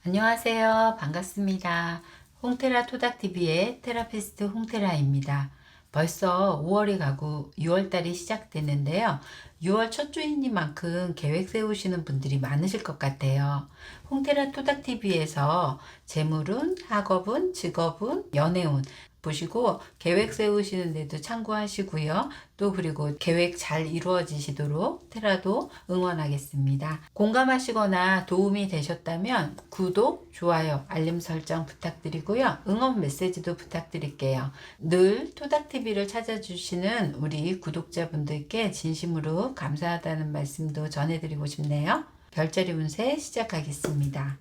안녕하세요. 반갑습니다. 홍테라 토닥TV의 테라피스트 홍테라입니다. 벌써 5월이 가고 6월달이 시작됐는데요. 6월 첫 주인님만큼 계획 세우시는 분들이 많으실 것 같아요. 홍테라 토닥TV에서 재물운, 학업운, 직업운, 연애운 보시고 계획 세우시는데도 참고하시고요. 또 그리고 계획 잘 이루어지시도록 테라도 응원하겠습니다. 공감하시거나 도움이 되셨다면 구독, 좋아요, 알림 설정 부탁드리고요. 응원 메시지도 부탁드릴게요. 늘 토닥TV를 찾아주시는 우리 구독자분들께 진심으로 감사하다는 말씀도 전해드리고 싶네요. 별자리 운세 시작하겠습니다.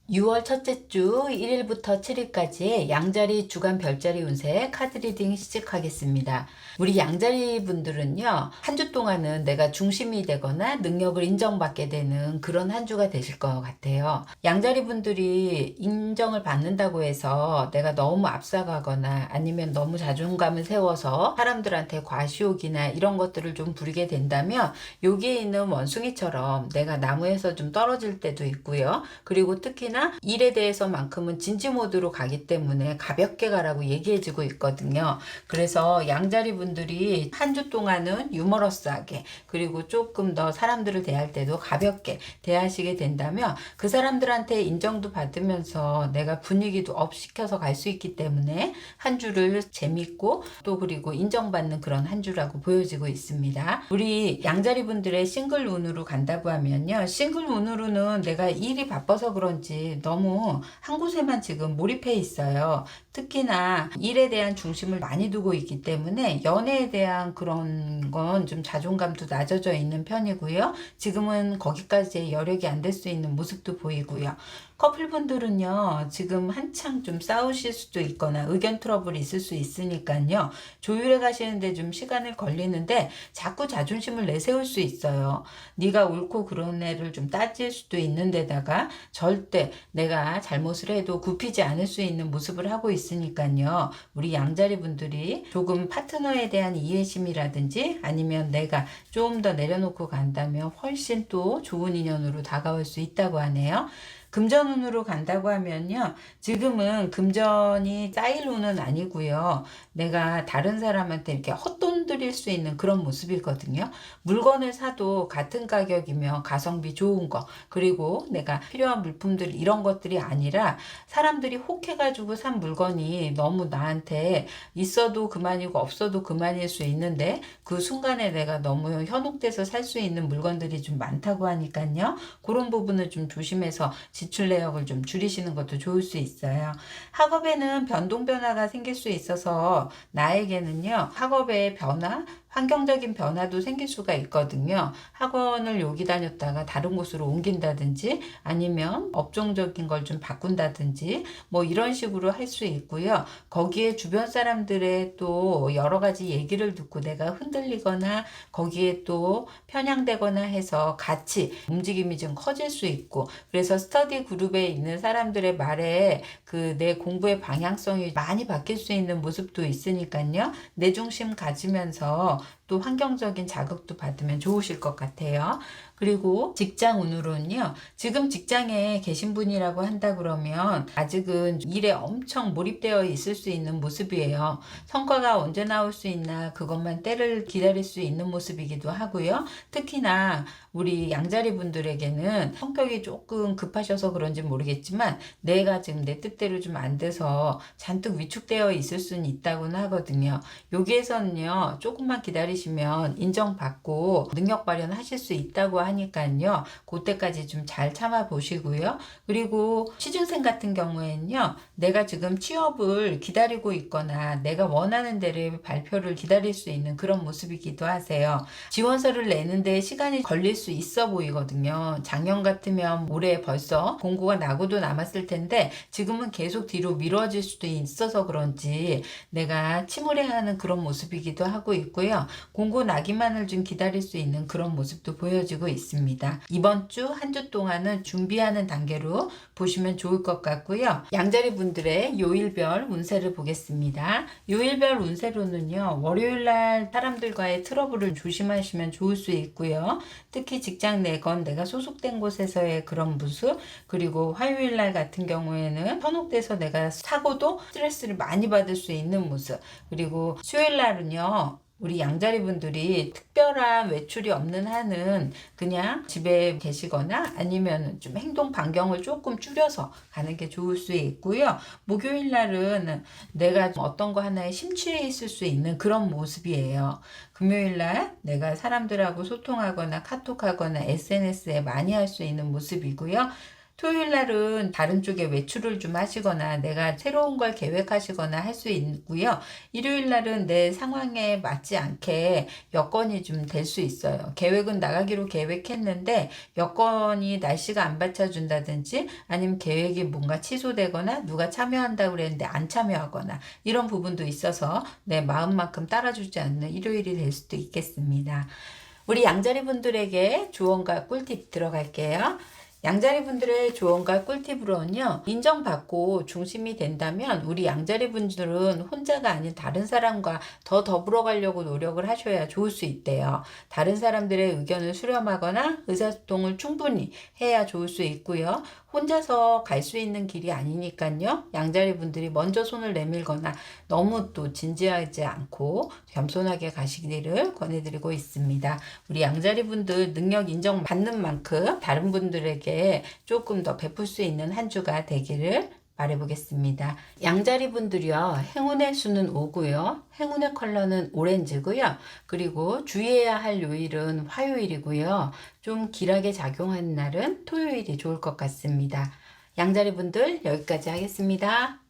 6월 첫째 주 1일부터 7일까지의 양자리 주간 별자리 운세 카드 리딩 시작하겠습니다. 우리 양자리 분들은요, 한 주 동안은 내가 중심이 되거나 능력을 인정받게 되는 그런 한 주가 되실 것 같아요. 양자리 분들이 인정을 받는다고 해서 내가 너무 앞서가거나 아니면 너무 자존감을 세워서 사람들한테 과시욕이나 이런 것들을 좀 부리게 된다면 여기에 있는 원숭이처럼 내가 나무에서 좀 떨어질 때도 있고요. 그리고 특히나 일에 대해서만큼은 진지 모드로 가기 때문에 가볍게 가라고 얘기해주고 있거든요. 그래서 양자리 분들이 한 주 동안은 유머러스하게 그리고 조금 더 사람들을 대할 때도 가볍게 대하시게 된다면 그 사람들한테 인정도 받으면서 내가 분위기도 업 시켜서 갈 수 있기 때문에 한 주를 재밌고 또 그리고 인정받는 그런 한 주라고 보여지고 있습니다. 우리 양자리 분들의 싱글 운으로 간다고 하면요, 싱글 운으로는 내가 일이 바빠서 그런지 분들이 너무 한 곳에만 지금 몰입해 있어요. 특히나 일에 대한 중심을 많이 두고 있기 때문에 연애에 대한 그런 건 좀 자존감도 낮아져 있는 편이고요. 지금은 거기까지 여력이 안 될 수 있는 모습도 보이고요. 커플분들은요, 지금 한창 좀 싸우실 수도 있거나 의견 트러블이 있을 수 있으니까요, 조율해 가시는데 좀 시간을 걸리는데 자꾸 자존심을 내세울 수 있어요. 네가 옳고 그런 애를 좀 따질 수도 있는데다가 절대 내가 잘못을 해도 굽히지 않을 수 있는 모습을 하고 있으니까요, 우리 양자리 분들이 조금 파트너에 대한 이해심이라든지 아니면 내가 좀 더 내려놓고 간다면 훨씬 또 좋은 인연으로 다가올 수 있다고 하네요. 금전운으로 간다고 하면요, 지금은 금전이 쌓일 운은 아니고요, 내가 다른 사람한테 이렇게 헛돈 들일 수 있는 그런 모습이거든요. 물건을 사도 같은 가격이면 가성비 좋은 거, 그리고 내가 필요한 물품들 이런 것들이 아니라 사람들이 혹해가지고 산 물건이 너무 나한테 있어도 그만이고 없어도 그만일 수 있는데 그 순간에 내가 너무 현혹돼서 살 수 있는 물건들이 좀 많다고 하니까요, 그런 부분을 좀 조심해서 지출 내역을 좀 줄이시는 것도 좋을 수 있어요. 학업에는 변동 변화가 생길 수 있어서 나에게는요, 학업의 변화, 환경적인 변화도 생길 수가 있거든요. 학원을 여기 다녔다가 다른 곳으로 옮긴다든지 아니면 업종적인 걸 좀 바꾼다든지 뭐 이런 식으로 할 수 있고요. 거기에 주변 사람들의 또 여러 가지 얘기를 듣고 내가 흔들리거나 거기에 또 편향되거나 해서 같이 움직임이 좀 커질 수 있고, 그래서 스터디 그룹에 있는 사람들의 말에 그 내 공부의 방향성이 많이 바뀔 수 있는 모습도 있으니까요. 내 중심 가지면서 또 환경적인 자극도 받으면 좋으실 것 같아요. 그리고 직장 운으로는요, 지금 직장에 계신 분이라고 한다 그러면 아직은 일에 엄청 몰입되어 있을 수 있는 모습이에요. 성과가 언제 나올 수 있나 그것만 때를 기다릴 수 있는 모습이기도 하고요. 특히나 우리 양자리 분들에게는 성격이 조금 급하셔서 그런지 모르겠지만 내가 지금 내 뜻대로 좀 안 돼서 잔뜩 위축되어 있을 수는 있다고는 하거든요. 여기에서는요, 조금만 기다리시면 인정받고 능력 발현하실 수 있다고 하니까요, 그때까지 좀 잘 참아 보시고요. 그리고 취준생 같은 경우에는요, 내가 지금 취업을 기다리고 있거나 내가 원하는 데를 발표를 기다릴 수 있는 그런 모습이기도 하세요. 지원서를 내는데 시간이 걸릴 수 있어 보이거든요. 작년 같으면 올해 벌써 공고가 나고도 남았을 텐데 지금은 계속 뒤로 미뤄질 수도 있어서 그런지 내가 침울해하는 그런 모습이기도 하고 있고요. 공고 나기만을 좀 기다릴 수 있는 그런 모습도 보여지고 있습니다. 이번 주 한 주 동안은 준비하는 단계로 보시면 좋을 것 같고요. 양자리 분들의 요일별 운세를 보겠습니다. 요일별 운세로는요, 월요일날 사람들과의 트러블을 조심하시면 좋을 수 있고요. 특히 직장 내건 내가 소속된 곳에서의 그런 모습, 그리고 화요일날 같은 경우에는 현혹돼서 내가 사고도 스트레스를 많이 받을 수 있는 모습, 그리고 수요일날은요, 우리 양자리 분들이 특별한 외출이 없는 한은 그냥 집에 계시거나 아니면 좀 행동 반경을 조금 줄여서 가는 게 좋을 수 있고요. 목요일 날은 내가 어떤 거 하나에 심취해 있을 수 있는 그런 모습이에요. 금요일 날 내가 사람들하고 소통하거나 카톡하거나 SNS에 많이 할 수 있는 모습이고요. 토요일 날은 다른 쪽에 외출을 좀 하시거나 내가 새로운 걸 계획하시거나 할 수 있고요. 일요일 날은 내 상황에 맞지 않게 여건이 좀 될 수 있어요. 계획은 나가기로 계획했는데 여건이 날씨가 안 받쳐준다든지 아니면 계획이 뭔가 취소되거나 누가 참여한다고 그랬는데 안 참여하거나 이런 부분도 있어서 내 마음만큼 따라주지 않는 일요일이 될 수도 있겠습니다. 우리 양자리 분들에게 조언과 꿀팁 들어갈게요. 양자리 분들의 조언과 꿀팁으로는요, 인정받고 중심이 된다면 우리 양자리 분들은 혼자가 아닌 다른 사람과 더 더불어 가려고 노력을 하셔야 좋을 수 있대요. 다른 사람들의 의견을 수렴하거나 의사소통을 충분히 해야 좋을 수 있고요. 혼자서 갈 수 있는 길이 아니니까요, 양자리 분들이 먼저 손을 내밀거나 너무 또 진지하지 않고 겸손하게 가시기를 권해드리고 있습니다. 우리 양자리 분들 능력 인정받는 만큼 다른 분들에게 조금 더 베풀 수 있는 한 주가 되기를 말해보겠습니다. 양자리 분들이요, 행운의 수는 5고요. 행운의 컬러는 오렌지고요. 그리고 주의해야 할 요일은 화요일이고요. 좀 길하게 작용하는 날은 토요일이 좋을 것 같습니다. 양자리 분들 여기까지 하겠습니다.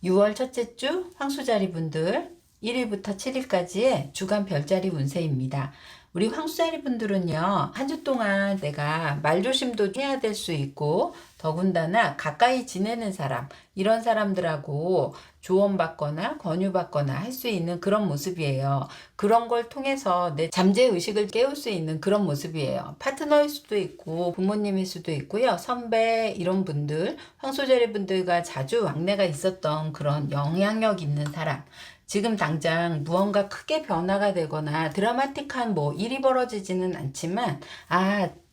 6월 첫째 주 황수자리 분들 1일부터 7일까지의 주간 별자리 운세입니다. 우리 황수자리 분들은요, 한 주 동안 내가 말조심도 해야 될 수 있고, 더군다나 가까이 지내는 사람, 이런 사람들하고 조언받거나 권유받거나 할 수 있는 그런 모습이에요. 그런 걸 통해서 내 잠재의식을 깨울 수 있는 그런 모습이에요. 파트너일 수도 있고, 부모님일 수도 있고요. 선배, 이런 분들, 황수자리 분들과 자주 왕래가 있었던 그런 영향력 있는 사람. 지금 당장 무언가 크게 변화가 되거나 드라마틱한 일이 벌어지지는 않지만,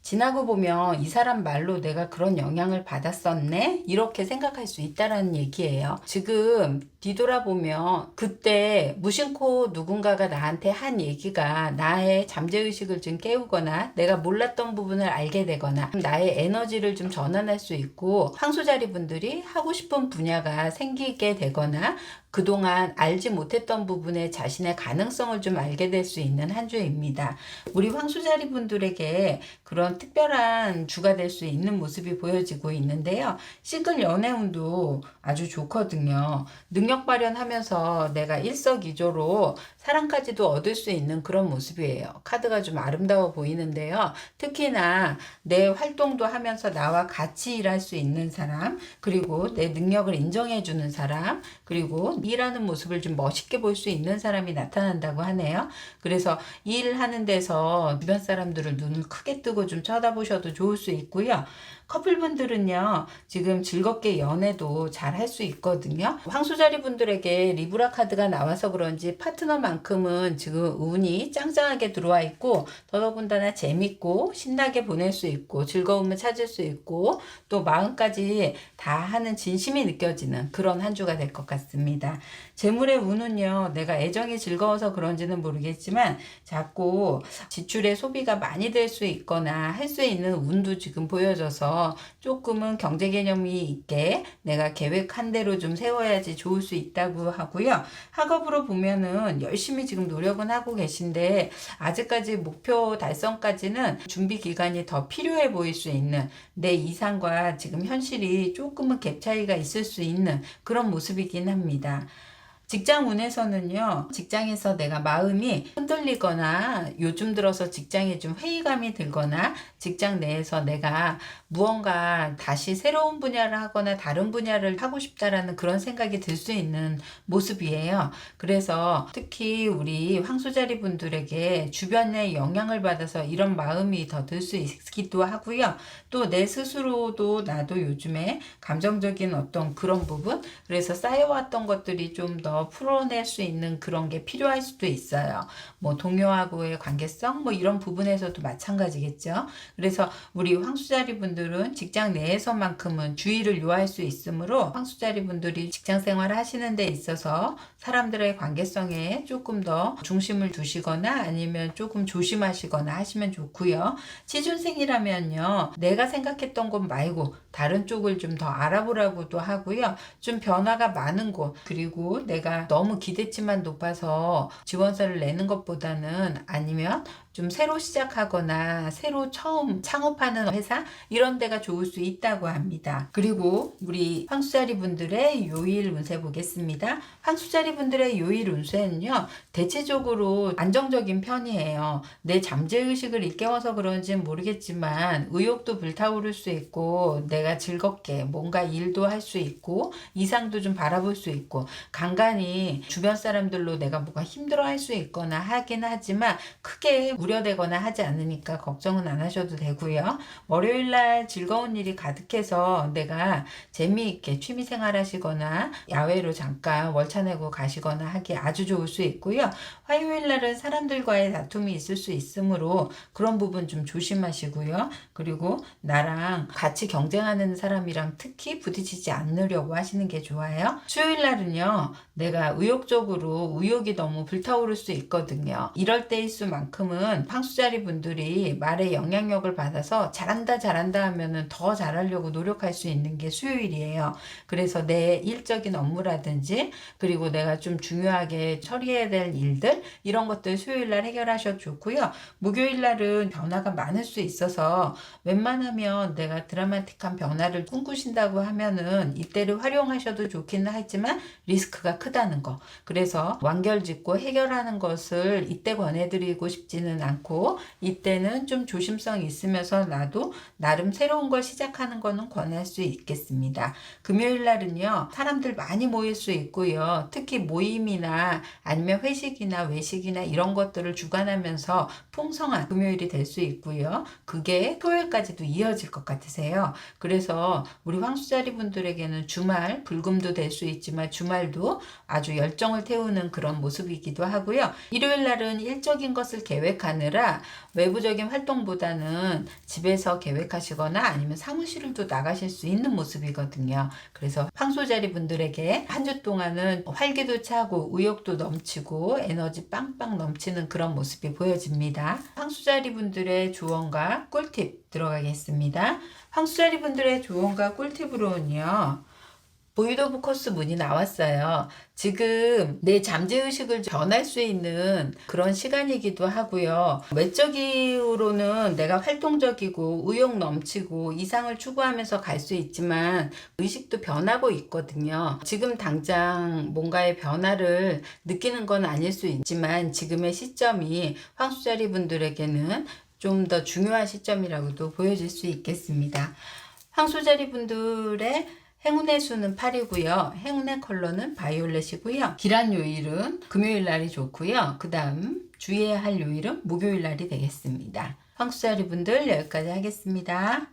지나고 보면 이 사람 말로 내가 그런 영향을 받았었네? 이렇게 생각할 수 있다라는 얘기예요. 지금 뒤돌아보면 그때 무심코 누군가가 나한테 한 얘기가 나의 잠재의식을 좀 깨우거나 내가 몰랐던 부분을 알게 되거나 나의 에너지를 좀 전환할 수 있고, 황수자리 분들이 하고 싶은 분야가 생기게 되거나 그동안 알지 못했던 부분에 자신의 가능성을 좀 알게 될 수 있는 한 주입니다. 우리 황수자리 분들에게 그런 특별한 주가 될 수 있는 모습이 보여지고 있는데요. 싱글 연애운도 아주 좋거든요. 능력 발현하면서 내가 일석이조로 사랑까지도 얻을 수 있는 그런 모습이에요. 카드가 좀 아름다워 보이는데요. 특히나 내 활동도 하면서 나와 같이 일할 수 있는 사람, 그리고 내 능력을 인정해주는 사람, 그리고 일하는 모습을 좀 멋있게 볼 수 있는 사람이 나타난다고 하네요. 그래서 일하는 데서 주변 사람들을 눈을 크게 뜨고 좀 쳐다보셔도 좋을 수 있고요. 커플분들은요, 지금 즐겁게 연애도 잘 할 수 있거든요. 황수자리 분들에게 리브라 카드가 나와서 그런지 파트너만큼은 지금 운이 짱짱하게 들어와 있고, 더더군다나 재밌고 신나게 보낼 수 있고 즐거움을 찾을 수 있고 또 마음까지 다 하는 진심이 느껴지는 그런 한 주가 될 것 같습니다. 재물의 운은요, 내가 애정이 즐거워서 그런지는 모르겠지만 자꾸 지출의 소비가 많이 될 수 있거나 할 수 있는 운도 지금 보여져서 조금은 경제 개념이 있게 내가 계획한 대로 좀 세워야지 좋을 수 있다고 하고요. 학업으로 보면은 열심히 지금 노력은 하고 계신데 아직까지 목표 달성까지는 준비 기간이 더 필요해 보일 수 있는, 내 이상과 지금 현실이 조금은 갭 차이가 있을 수 있는 그런 모습이긴 합니다. 직장 운에서는요, 직장에서 내가 마음이 흔들리거나 요즘 들어서 직장에 좀 회의감이 들거나 직장 내에서 내가 무언가 다시 새로운 분야를 하거나 다른 분야를 하고 싶다라는 그런 생각이 들 수 있는 모습이에요. 그래서 특히 우리 황수자리 분들에게 주변의 영향을 받아서 이런 마음이 더 들 수 있기도 하고요. 또 내 스스로도 나도 요즘에 감정적인 어떤 그런 부분, 그래서 쌓여왔던 것들이 좀 더 풀어낼 수 있는 그런 게 필요할 수도 있어요. 동료하고의 관계성 이런 부분에서도 마찬가지겠죠. 그래서 우리 황수자리 분들은 직장 내에서만큼은 주의를 요할 수 있으므로 황수자리 분들이 직장 생활을 하시는 데 있어서 사람들의 관계성에 조금 더 중심을 두시거나 아니면 조금 조심하시거나 하시면 좋고요. 취준생이라면요, 내가 생각했던 곳 말고 다른 쪽을 좀 더 알아보라고도 하고요. 좀 변화가 많은 곳, 그리고 내가 너무 기대치만 높아서 지원서를 내는 것보다는 아니면 좀 새로 시작하거나 새로 처음 창업하는 회사, 이런 데가 좋을 수 있다고 합니다. 그리고 우리 황수자리 분들의 요일 운세 보겠습니다. 황수자리 분들의 요일 운세는요, 대체적으로 안정적인 편이에요. 내 잠재의식을 일깨워서 그런지는 모르겠지만 의욕도 불타오를 수 있고 내가 즐겁게 뭔가 일도 할 수 있고 이상도 좀 바라볼 수 있고, 간간히 주변 사람들로 내가 뭐가 힘들어할 수 있거나 하긴 하지만 크게 우려되거나 하지 않으니까 걱정은 안 하셔도 되고요. 월요일날 즐거운 일이 가득해서 내가 재미있게 취미생활 하시거나 야외로 잠깐 월차 내고 가시거나 하기 아주 좋을 수 있고요. 화요일날은 사람들과의 다툼이 있을 수 있으므로 그런 부분 좀 조심하시고요. 그리고 나랑 같이 경쟁하는 사람이랑 특히 부딪히지 않으려고 하시는 게 좋아요. 수요일날은요, 내가 의욕적으로 의욕이 너무 불타오를 수 있거든요. 이럴 때일 수만큼은 수요일은 황수자리 분들이 말의 영향력을 받아서 잘한다 잘한다 하면은 더 잘하려고 노력할 수 있는 게 수요일이에요. 그래서 내 일적인 업무라든지 그리고 내가 좀 중요하게 처리해야 될 일들 이런 것들 수요일날 해결하셔도 좋고요. 목요일날은 변화가 많을 수 있어서 웬만하면 내가 드라마틱한 변화를 꿈꾸신다고 하면은 이때를 활용하셔도 좋기는 하지만 리스크가 크다는 거. 그래서 완결짓고 해결하는 것을 이때 권해드리고 싶지는 않고 이때는 좀 조심성이 있으면서 나도 나름 새로운 걸 시작하는 거는 권할 수 있겠습니다. 금요일 날은요, 사람들 많이 모일 수 있고요. 특히 모임이나 아니면 회식이나 외식이나 이런 것들을 주관하면서 풍성한 금요일이 될 수 있고요. 그게 토요일까지도 이어질 것 같으세요. 그래서 우리 황수자리 분들에게는 주말 불금도 될 수 있지만 주말도 아주 열정을 태우는 그런 모습이기도 하고요. 일요일 날은 일적인 것을 계획하느라 외부적인 활동보다는 집에서 계획하시거나 아니면 사무실도 나가실 수 있는 모습이거든요. 그래서 황소자리 분들에게 한 주 동안은 활기도 차고 의욕도 넘치고 에너지 빵빵 넘치는 그런 모습이 보여집니다. 황소자리 분들의 조언과 꿀팁 들어가겠습니다. 황소자리 분들의 조언과 꿀팁으로는요. 보이드 오브 코스 문이 나왔어요. 지금 내 잠재의식을 변할 수 있는 그런 시간이기도 하고요. 외적으로는 내가 활동적이고 의욕 넘치고 이상을 추구하면서 갈 수 있지만 의식도 변하고 있거든요. 지금 당장 뭔가의 변화를 느끼는 건 아닐 수 있지만 지금의 시점이 황수자리 분들에게는 좀 더 중요한 시점이라고도 보여질 수 있겠습니다. 황수자리 분들의 행운의 수는 8이고요. 행운의 컬러는 바이올렛이고요. 길한 요일은 금요일 날이 좋고요. 그 다음 주의해야 할 요일은 목요일 날이 되겠습니다. 황수자리 분들 여기까지 하겠습니다.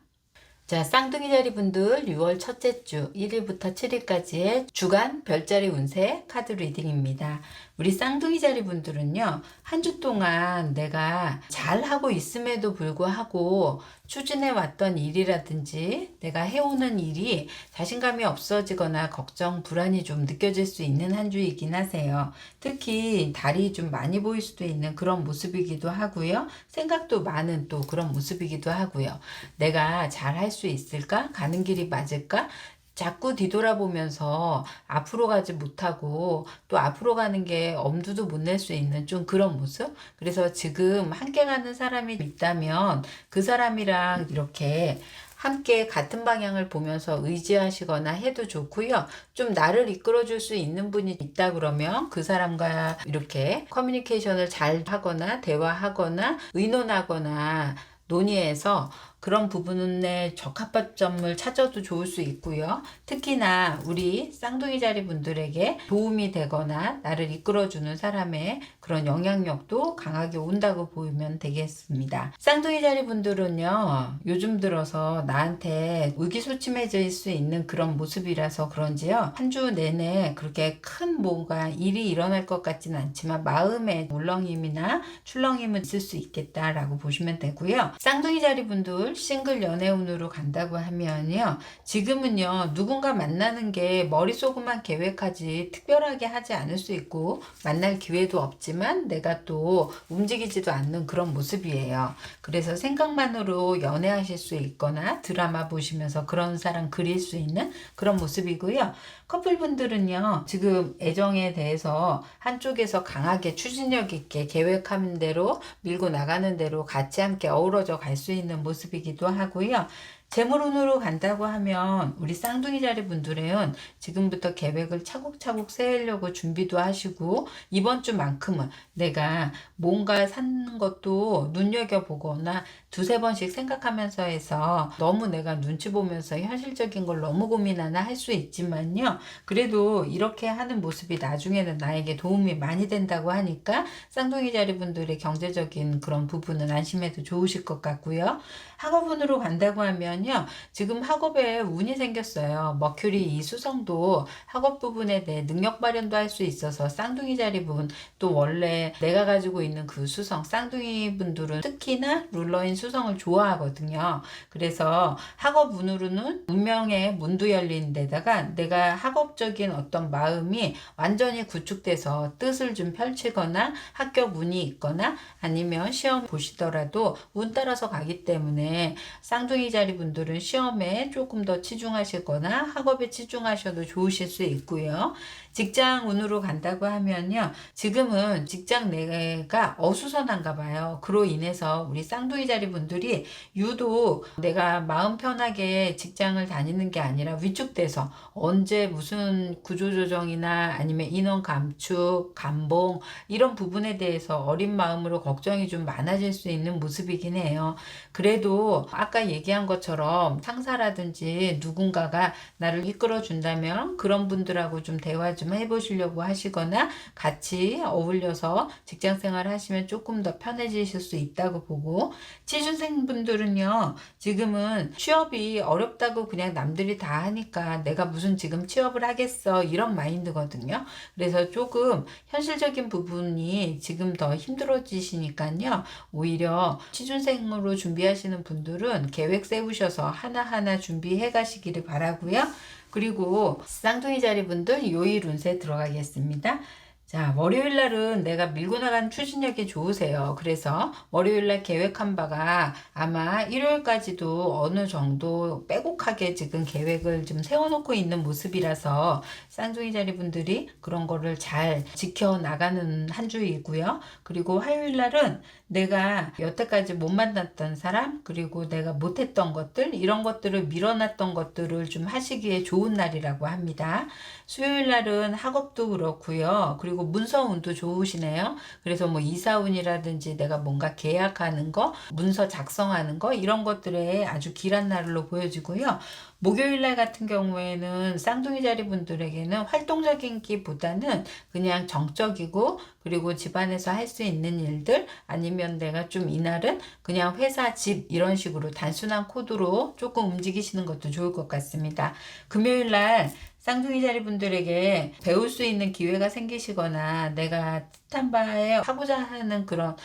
자, 쌍둥이 자리 분들 6월 첫째 주 1일부터 7일까지의 주간 별자리 운세 카드 리딩입니다. 우리 쌍둥이 자리 분들은요, 한 주 동안 내가 잘하고 있음에도 불구하고 추진해 왔던 일이라든지 내가 해오는 일이 자신감이 없어지거나 걱정, 불안이 좀 느껴질 수 있는 한 주이긴 하세요. 특히 달이 좀 많이 보일 수도 있는 그런 모습이기도 하고요. 생각도 많은 또 그런 모습이기도 하고요. 내가 잘 할 수 있을까? 가는 길이 맞을까? 자꾸 뒤돌아보면서 앞으로 가지 못하고 또 앞으로 가는 게 엄두도 못 낼 수 있는 좀 그런 모습? 그래서 지금 함께 가는 사람이 있다면 그 사람이랑 이렇게 함께 같은 방향을 보면서 의지하시거나 해도 좋고요. 좀 나를 이끌어줄 수 있는 분이 있다 그러면 그 사람과 이렇게 커뮤니케이션을 잘 하거나 대화하거나 의논하거나 논의해서 그런 부분의 적합점을 찾아도 좋을 수 있고요. 특히나 우리 쌍둥이 자리 분들에게 도움이 되거나 나를 이끌어주는 사람의 그런 영향력도 강하게 온다고 보면 되겠습니다. 쌍둥이 자리 분들은요, 요즘 들어서 나한테 의기소침해질 수 있는 그런 모습이라서 그런지요, 한 주 내내 그렇게 큰 뭔가 일이 일어날 것 같지는 않지만 마음에 울렁임이나 출렁임은 있을 수 있겠다라고 보시면 되고요. 쌍둥이 자리 분들 싱글 연애운으로 간다고 하면요, 지금은요 누군가 만나는 게 머릿속으로만 계획하지 특별하게 하지 않을 수 있고 만날 기회도 없지만 내가 또 움직이지도 않는 그런 모습이에요. 그래서 생각만으로 연애하실 수 있거나 드라마 보시면서 그런 사람 그릴 수 있는 그런 모습이고요. 커플분들은요 지금 애정에 대해서 한쪽에서 강하게 추진력 있게 계획하는 대로 밀고 나가는 대로 같이 함께 어우러져 갈 수 있는 모습이기도 하고요. 재물운으로 간다고 하면 우리 쌍둥이 자리 분들은 지금부터 계획을 차곡차곡 세우려고 준비도 하시고 이번 주만큼은 내가 뭔가 사는 것도 눈여겨보거나 두세 번씩 생각하면서 해서 너무 내가 눈치 보면서 현실적인 걸 너무 고민하나 할 수 있지만요. 그래도 이렇게 하는 모습이 나중에는 나에게 도움이 많이 된다고 하니까 쌍둥이 자리 분들의 경제적인 그런 부분은 안심해도 좋으실 것 같고요. 학업운으로 간다고 하면 보면요. 지금 학업에 운이 생겼어요. 머큐리 이 수성도 학업 부분에 대해 능력 발현도 할 수 있어서 쌍둥이 자리 부분, 또 원래 내가 가지고 있는 그 수성, 쌍둥이 분들은 특히나 룰러인 수성을 좋아하거든요. 그래서 학업 운으로는 운명의 문도 열린 데다가 내가 학업적인 어떤 마음이 완전히 구축돼서 뜻을 좀 펼치거나 합격 운이 있거나 아니면 시험 보시더라도 운 따라서 가기 때문에 쌍둥이 자리 분들은 시험에 조금 더 치중하시거나 학업에 치중하셔도 좋으실 수 있고요. 직장 운으로 간다고 하면요. 지금은 직장 내가 어수선한가 봐요. 그로 인해서 우리 쌍둥이 자리 분들이 유독 내가 마음 편하게 직장을 다니는 게 아니라 위축돼서 언제 무슨 구조조정이나 아니면 인원 감축, 감봉 이런 부분에 대해서 어린 마음으로 걱정이 좀 많아질 수 있는 모습이긴 해요. 그래도 아까 얘기한 것처럼 상사라든지 누군가가 나를 이끌어 준다면 그런 분들하고 좀 대화 좀 해보시려고 하시거나 같이 어울려서 직장 생활 하시면 조금 더 편해지실 수 있다고 보고, 취준생 분들은요, 지금은 취업이 어렵다고 그냥 남들이 다 하니까 내가 무슨 지금 취업을 하겠어 이런 마인드거든요. 그래서 조금 현실적인 부분이 지금 더 힘들어지시니까요, 오히려 취준생으로 준비하시는 분들은 계획 세우셔서 하나하나 준비해 가시기를 바라고요. 그리고 쌍둥이 자리 분들 요일 운세 들어가겠습니다. 자, 월요일 날은 내가 밀고 나간 추진력이 좋으세요. 그래서 월요일 날 계획한 바가 아마 일요일까지도 어느 정도 빼곡하게 지금 계획을 좀 세워놓고 있는 모습이라서 쌍둥이 자리 분들이 그런 거를 잘 지켜나가는 한 주이고요. 그리고 화요일 날은 내가 여태까지 못 만났던 사람, 그리고 내가 못했던 것들, 이런 것들을 밀어놨던 것들을 좀 하시기에 좋은 날이라고 합니다. 수요일 날은 학업도 그렇고요. 그리고 문서운도 좋으시네요. 그래서 뭐 이사운이라든지 내가 뭔가 계약하는 거, 문서 작성하는 거 이런 것들에 아주 길한 날로 보여지고요. 목요일 날 같은 경우에는 쌍둥이 자리 분들에게는 활동적인 기보다는 그냥 정적이고, 그리고 집안에서 할 수 있는 일들, 아니면 내가 좀 이날은 그냥 회사, 집 이런 식으로 단순한 코드로 조금 움직이시는 것도 좋을 것 같습니다. 금요일 날 쌍둥이 자리 분들에게 배울 수 있는 기회가 생기시거나 내가 뜻한 바에 하고자 하는 그런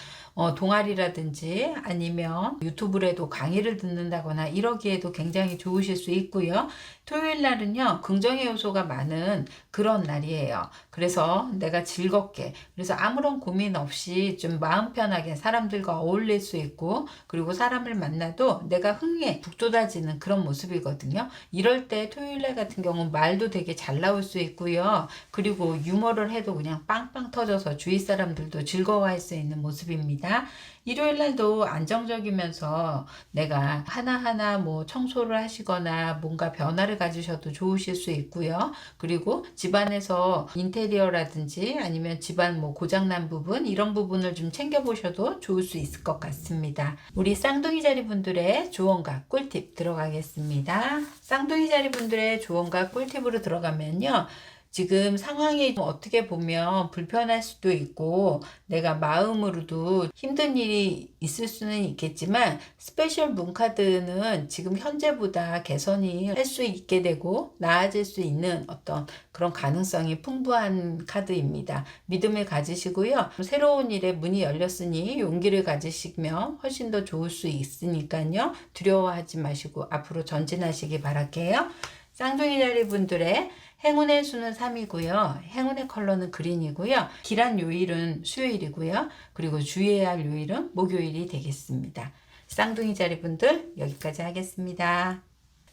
동아리라든지 아니면 유튜브에도 강의를 듣는다거나 이러기에도 굉장히 좋으실 수 있고요. 토요일 날은요, 긍정의 요소가 많은 그런 날이에요. 그래서 내가 즐겁게, 그래서 아무런 고민 없이 좀 마음 편하게 사람들과 어울릴 수 있고, 그리고 사람을 만나도 내가 흥에 북돋아지는 그런 모습이거든요. 이럴 때 토요일 날 같은 경우는 말도 되게 잘 나올 수 있고요. 그리고 유머를 해도 그냥 빵빵 터져서 주위 사람들도 즐거워할 수 있는 모습입니다. 일요일 날도 안정적이면서 내가 하나하나 뭐 청소를 하시거나 뭔가 변화를 가지셔도 좋으실 수 있고요. 그리고 집안에서 인테리어라든지 아니면 집안 뭐 고장난 부분 이런 부분을 좀 챙겨보셔도 좋을 수 있을 것 같습니다. 우리 쌍둥이 자리 분들의 조언과 꿀팁 들어가겠습니다. 쌍둥이 자리 분들의 조언과 꿀팁으로 들어가면요, 지금 상황이 어떻게 보면 불편할 수도 있고 내가 마음으로도 힘든 일이 있을 수는 있겠지만, 스페셜 문카드는 지금 현재보다 개선이 할 수 있게 되고 나아질 수 있는 어떤 그런 가능성이 풍부한 카드입니다. 믿음을 가지시고요. 새로운 일에 문이 열렸으니 용기를 가지시면 훨씬 더 좋을 수 있으니까요. 두려워하지 마시고 앞으로 전진하시기 바랄게요. 쌍둥이 자리 분들의 행운의 수는 3이고요. 행운의 컬러는 그린이고요. 길한 요일은 수요일이고요. 그리고 주의해야 할 요일은 목요일이 되겠습니다. 쌍둥이 자리 분들 여기까지 하겠습니다.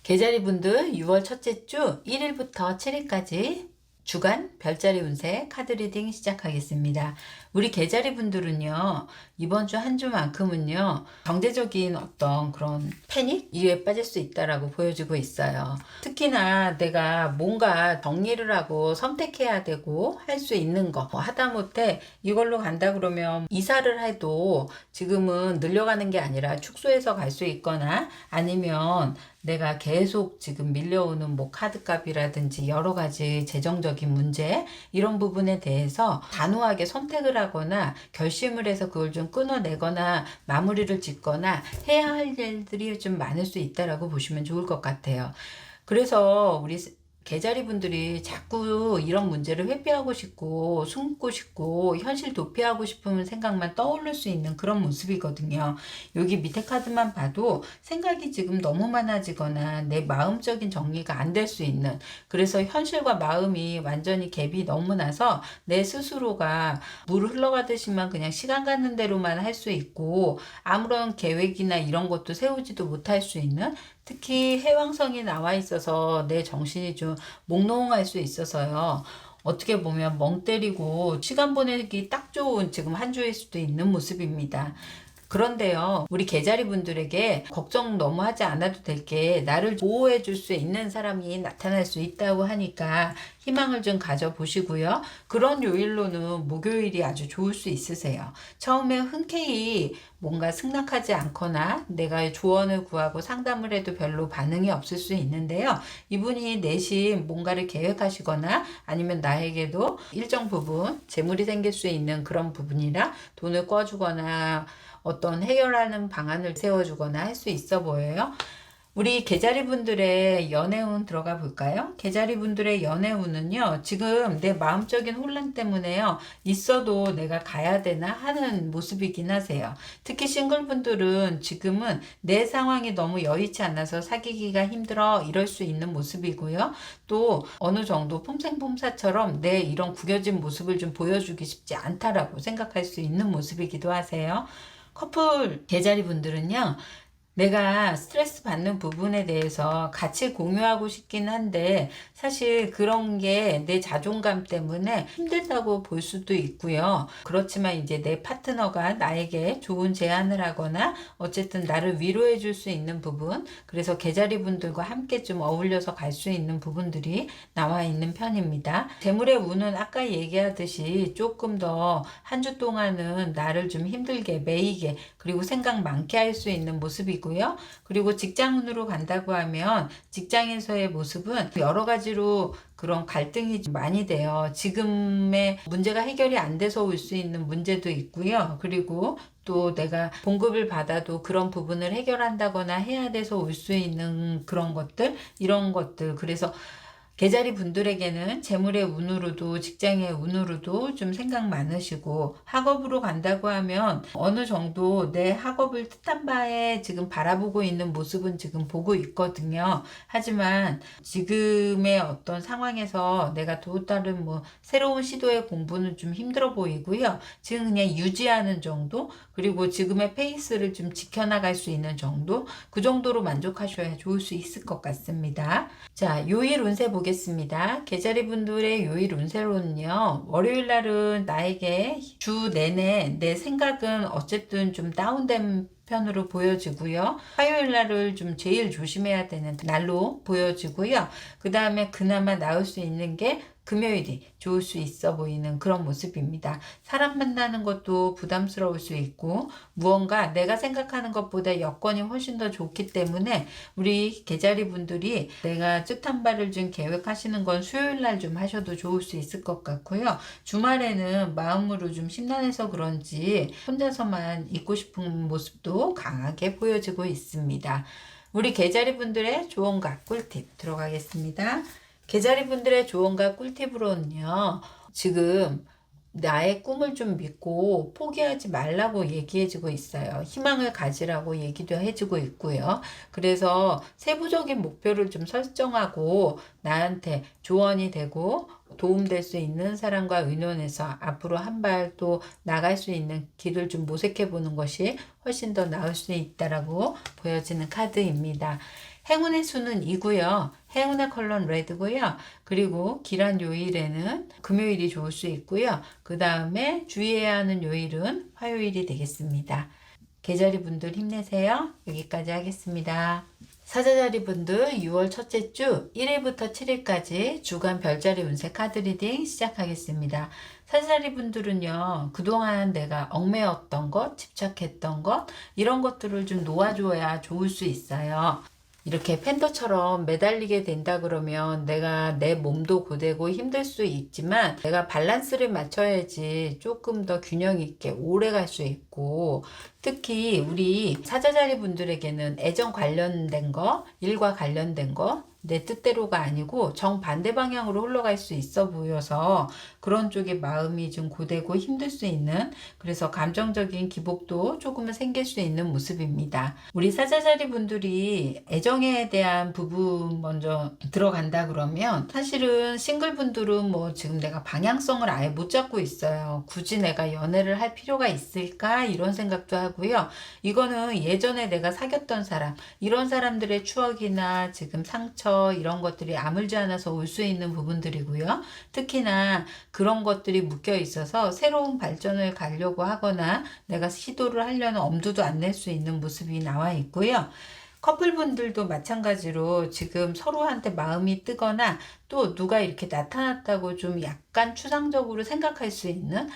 개자리 분들 6월 첫째 주 1일부터 7일까지 주간 별자리 운세 카드 리딩 시작하겠습니다. 우리 개자리 분들은요, 이번 주 한 주만큼은요, 경제적인 어떤 그런 패닉? 이에 빠질 수 있다라고 보여지고 있어요. 특히나 내가 뭔가 정리를 하고 선택해야 되고 할 수 있는 거, 하다못해 이걸로 간다 그러면 이사를 해도 지금은 늘려가는 게 아니라 축소해서 갈 수 있거나 아니면 내가 계속 지금 밀려오는 뭐 카드값이라든지 여러 가지 재정적인 문제 이런 부분에 대해서 단호하게 선택을 하거나 결심을 해서 그걸 좀 끊어내거나 마무리를 짓거나 해야 할 일들이 좀 많을 수 있다라고 보시면 좋을 것 같아요. 그래서 우리 개자리 분들이 자꾸 이런 문제를 회피하고 싶고 숨고 싶고 현실 도피하고 싶은 생각만 떠오를 수 있는 그런 모습이거든요. 여기 밑에 카드만 봐도 생각이 지금 너무 많아지거나 내 마음적인 정리가 안 될 수 있는, 그래서 현실과 마음이 완전히 갭이 너무 나서 내 스스로가 물 흘러가듯이만 그냥 시간 가는 대로만 할 수 있고 아무런 계획이나 이런 것도 세우지도 못할 수 있는, 특히 해왕성이 나와 있어서 내 정신이 좀 몽롱할 수 있어서요. 어떻게 보면 멍 때리고 시간 보내기 딱 좋은 지금 한 주일 수도 있는 모습입니다. 그런데요, 우리 개자리 분들에게 걱정 너무 하지 않아도 될 게, 나를 보호해 줄 수 있는 사람이 나타날 수 있다고 하니까 희망을 좀 가져보시고요. 그런 요일로는 목요일이 아주 좋을 수 있으세요. 처음에 흔쾌히 뭔가 승낙하지 않거나 내가 조언을 구하고 상담을 해도 별로 반응이 없을 수 있는데요. 이분이 내심 뭔가를 계획하시거나 아니면 나에게도 일정 부분 재물이 생길 수 있는 그런 부분이라 돈을 꿔주거나 어떤 해결하는 방안을 세워주거나 할 수 있어 보여요. 우리 개자리 분들의 연애운 들어가 볼까요? 개자리 분들의 연애운은요, 지금 내 마음적인 혼란 때문에요, 있어도 내가 가야 되나 하는 모습이긴 하세요. 특히 싱글 분들은 지금은 내 상황이 너무 여의치 않아서 사귀기가 힘들어 이럴 수 있는 모습이고요. 또 어느 정도 폼생폼사처럼 내 이런 구겨진 모습을 좀 보여주기 쉽지 않다라고 생각할 수 있는 모습이기도 하세요. 커플 개자리 분들은요, 내가 스트레스 받는 부분에 대해서 같이 공유하고 싶긴 한데 사실 그런 게 내 자존감 때문에 힘들다고 볼 수도 있고요. 그렇지만 이제 내 파트너가 나에게 좋은 제안을 하거나 어쨌든 나를 위로해 줄 수 있는 부분, 그래서 개자리 분들과 함께 좀 어울려서 갈 수 있는 부분들이 나와 있는 편입니다. 재물의 운은 아까 얘기하듯이 조금 더 한 주 동안은 나를 좀 힘들게 매이게 그리고 생각 많게 할 수 있는 모습이고요. 그리고 직장운으로 간다고 하면 직장에서의 모습은 여러 가지로 그런 갈등이 많이 돼요. 지금의 문제가 해결이 안 돼서 올 수 있는 문제도 있고요. 그리고 또 내가 봉급을 받아도 그런 부분을 해결한다거나 해야 돼서 올 수 있는 그런 것들, 이런 것들. 그래서 개자리 분들에게는 재물의 운으로도 직장의 운으로도 좀 생각 많으시고, 학업으로 간다고 하면 어느 정도 내 학업을 뜻한 바에 지금 바라보고 있는 모습은 지금 보고 있거든요. 하지만 지금의 어떤 상황에서 내가 또 다른 뭐 새로운 시도의 공부는 좀 힘들어 보이고요. 지금 그냥 유지하는 정도, 그리고 지금의 페이스를 좀 지켜나갈 수 있는 정도, 그 정도로 만족하셔야 좋을 수 있을 것 같습니다. 자, 요일 운세 보겠습니다. 개자리 분들의 요일 운세로는요, 월요일 날은 나에게 주 내내 내 생각은 어쨌든 좀 다운된 편으로 보여지고요. 화요일 날을 좀 제일 조심해야 되는 날로 보여지고요. 그 다음에 그나마 나을 수 있는 게 금요일이 좋을 수 있어 보이는 그런 모습입니다. 사람 만나는 것도 부담스러울 수 있고 무언가 내가 생각하는 것보다 여건이 훨씬 더 좋기 때문에 우리 개자리 분들이 내가 뜻한 바를 좀 계획하시는 건 수요일 날 좀 하셔도 좋을 수 있을 것 같고요. 주말에는 마음으로 좀 심란해서 그런지 혼자서만 있고 싶은 모습도 강하게 보여지고 있습니다. 우리 개자리 분들의 조언과 꿀팁 들어가겠습니다. 개자리 분들의 조언과 꿀팁으로는요, 지금 나의 꿈을 좀 믿고 포기하지 말라고 얘기해주고 있어요. 희망을 가지라고 얘기도 해주고 있고요. 그래서 세부적인 목표를 좀 설정하고 나한테 조언이 되고 도움될 수 있는 사람과 의논해서 앞으로 한 발 또 나갈 수 있는 길을 좀 모색해 보는 것이 훨씬 더 나을 수 있다라고 보여지는 카드입니다. 행운의 수는 2고요. 행운의 컬러는 레드고요. 그리고 길한 요일에는 금요일이 좋을 수 있고요. 그 다음에 주의해야 하는 요일은 화요일이 되겠습니다. 개자리 분들 힘내세요. 여기까지 하겠습니다. 사자자리 분들 6월 첫째 주 1일부터 7일까지 주간 별자리 운세 카드 리딩 시작하겠습니다. 사자자리 분들은요, 그동안 내가 얽매였던 것, 집착했던 것, 이런 것들을 좀 놓아줘야 좋을 수 있어요. 이렇게 팬더처럼 매달리게 된다 그러면 내가 내 몸도 고되고 힘들 수 있지만 내가 밸런스를 맞춰야지 조금 더 균형 있게 오래 갈 수 있고, 특히 우리 사자자리 분들에게는 애정 관련된 거, 일과 관련된 거, 내 뜻대로가 아니고 정반대 방향으로 흘러갈 수 있어 보여서 그런 쪽에 마음이 좀 고되고 힘들 수 있는, 그래서 감정적인 기복도 조금은 생길 수 있는 모습입니다. 우리 사자자리 분들이 애정에 대한 부분 먼저 들어간다 그러면 사실은 싱글 분들은 뭐 지금 내가 방향성을 아예 못 잡고 있어요. 굳이 내가 연애를 할 필요가 있을까 이런 생각도 하고요. 이거는 예전에 내가 사귀었던 사람, 이런 사람들의 추억이나 지금 상처 이런 것들이 아물지 않아서 올 수 있는 부분들이고요. 특히나 그런 것들이 묶여 있어서 새로운 발전을 가려고 하거나 내가 시도를 하려는 엄두도 안 낼 수 있는 모습이 나와 있고요. 커플분들도 마찬가지로 지금 서로한테 마음이 뜨거나 또 누가 이렇게 나타났다고 좀 약간 추상적으로 생각할 수 있는,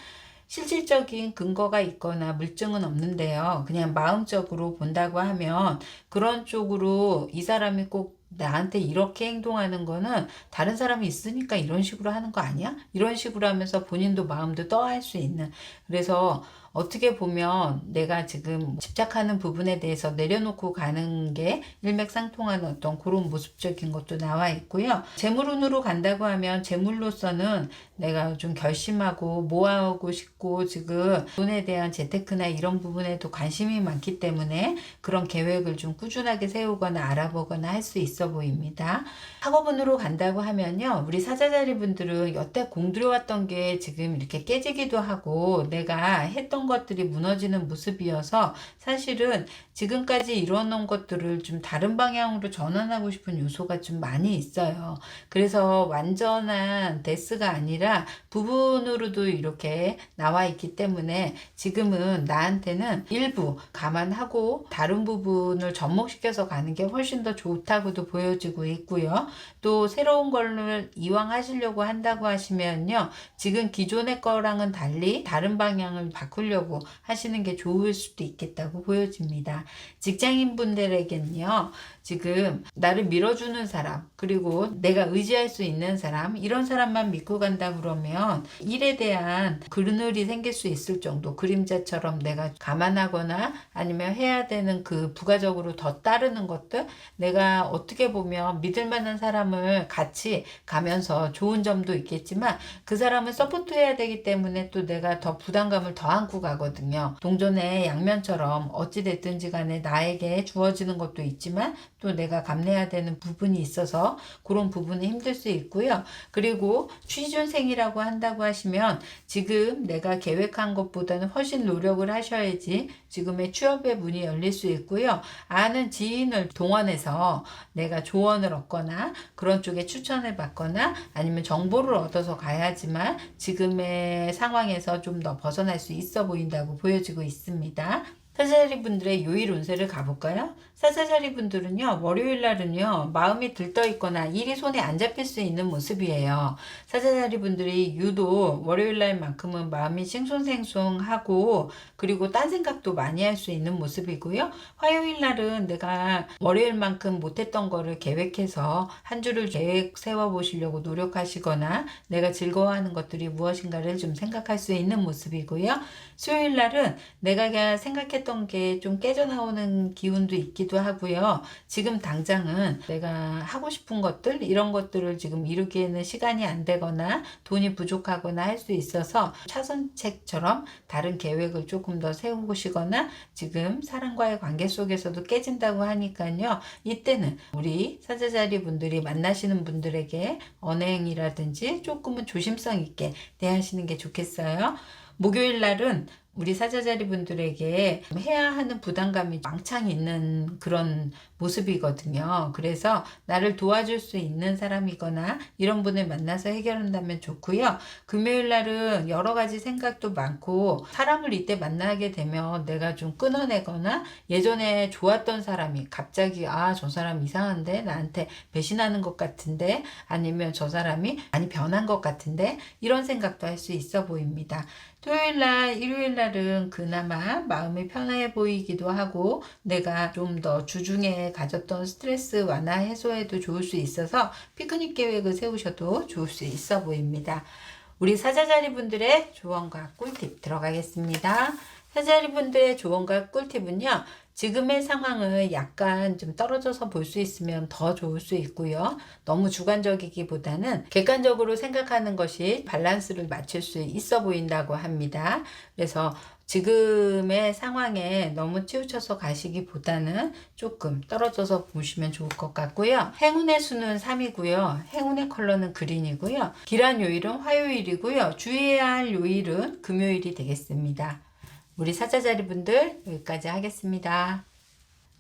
실질적인 근거가 있거나 물증은 없는데요. 그냥 마음적으로 본다고 하면 그런 쪽으로 이 사람이 꼭 나한테 이렇게 행동하는 거는 다른 사람이 있으니까 이런 식으로 하는 거 아니야? 이런 식으로 하면서 본인도 마음도 떠할 수 있는, 그래서 어떻게 보면 내가 지금 집착하는 부분에 대해서 내려놓고 가는 게 일맥상통하는 어떤 그런 모습적인 것도 나와 있고요. 재물운으로 간다고 하면 재물로서는 내가 좀 결심하고 모아오고 싶고 지금 돈에 대한 재테크나 이런 부분에도 관심이 많기 때문에 그런 계획을 좀 꾸준하게 세우거나 알아보거나 할 수 있어 보입니다. 학업운으로 간다고 하면요. 우리 사자자리 분들은 여태 공들여왔던 게 지금 이렇게 깨지기도 하고 내가 했던 것들이 무너지는 모습이어서 사실은 지금까지 이뤄놓은 것들을 좀 다른 방향으로 전환하고 싶은 요소가 좀 많이 있어요. 그래서 완전한 데스가 아니라 부분으로도 이렇게 나와 있기 때문에 지금은 나한테는 일부 감안하고 다른 부분을 접목시켜서 가는 게 훨씬 더 좋다고도 보여지고 있고요. 또 새로운 걸로 이왕 하시려고 한다고 하시면요. 지금 기존의 거랑은 달리 다른 방향을 바꾸려고 하시는 게 좋을 수도 있겠다고 보여집니다. 직장인 분들에겐요. 지금 나를 밀어주는 사람, 그리고 내가 의지할 수 있는 사람, 이런 사람만 믿고 간다 그러면 일에 대한 그늘이 생길 수 있을 정도, 그림자처럼 내가 감안하거나 아니면 해야 되는 그 부가적으로 더 따르는 것들, 내가 어떻게 보면 믿을 만한 사람을 같이 가면서 좋은 점도 있겠지만 그 사람을 서포트해야 되기 때문에 또 내가 더 부담감을 더 안고 가거든요. 동전의 양면처럼 어찌됐든지 간에 나에게 주어지는 것도 있지만 또 내가 감내해야 되는 부분이 있어서 그런 부분이 힘들 수 있고요. 그리고 취준생이라고 한다고 하시면 지금 내가 계획한 것보다는 훨씬 노력을 하셔야지 지금의 취업의 문이 열릴 수 있고요. 아는 지인을 동원해서 내가 조언을 얻거나 그런 쪽에 추천을 받거나 아니면 정보를 얻어서 가야지만 지금의 상황에서 좀 더 벗어날 수 있어 보인다고 보여지고 있습니다. 사자자리 분들의 요일 운세를 가볼까요? 사자자리 분들은요, 월요일 날은요, 마음이 들떠 있거나 일이 손에 안 잡힐 수 있는 모습이에요. 사자자리 분들이 유독 월요일 날만큼은 마음이 싱숭생숭하고 그리고 딴 생각도 많이 할 수 있는 모습이고요. 화요일 날은 내가 월요일만큼 못했던 거를 계획해서 한 주를 계획 세워보시려고 노력하시거나 내가 즐거워하는 것들이 무엇인가를 좀 생각할 수 있는 모습이고요. 수요일 날은 내가 생각했던 게 좀 깨져나오는 기운도 있기도 하고요. 지금 당장은 내가 하고 싶은 것들, 이런 것들을 지금 이루기에는 시간이 안 되거나 돈이 부족하거나 할 수 있어서 차선책처럼 다른 계획을 조금 더 세우시거나 지금 사람과의 관계 속에서도 깨진다고 하니까요. 이때는 우리 사자자리 분들이 만나시는 분들에게 언행이라든지 조금은 조심성 있게 대하시는 게 좋겠어요. 목요일 날은 우리 사자자리 분들에게 해야 하는 부담감이 왕창 있는 그런 모습이거든요. 그래서 나를 도와줄 수 있는 사람이거나 이런 분을 만나서 해결한다면 좋고요. 금요일 날은 여러 가지 생각도 많고 사람을 이때 만나게 되면 내가 좀 끊어내거나 예전에 좋았던 사람이 갑자기 저 사람 이상한데 나한테 배신하는 것 같은데 아니면 저 사람이 많이 변한 것 같은데 이런 생각도 할 수 있어 보입니다. 토요일 날, 일요일 날은 그나마 마음이 편해 보이기도 하고 내가 좀 더 주중에 가졌던 스트레스 완화 해소에도 좋을 수 있어서 피크닉 계획을 세우셔도 좋을 수 있어 보입니다. 우리 사자자리 분들의 조언과 꿀팁 들어가겠습니다. 사자자리 분들의 조언과 꿀팁은요. 지금의 상황을 약간 좀 떨어져서 볼 수 있으면 더 좋을 수 있고요. 너무 주관적이기보다는 객관적으로 생각하는 것이 밸런스를 맞출 수 있어 보인다고 합니다. 그래서 지금의 상황에 너무 치우쳐서 가시기보다는 조금 떨어져서 보시면 좋을 것 같고요. 행운의 수는 3이고요. 행운의 컬러는 그린이고요. 길한 요일은 화요일이고요. 주의해야 할 요일은 금요일이 되겠습니다. 우리 사자자리 분들 여기까지 하겠습니다.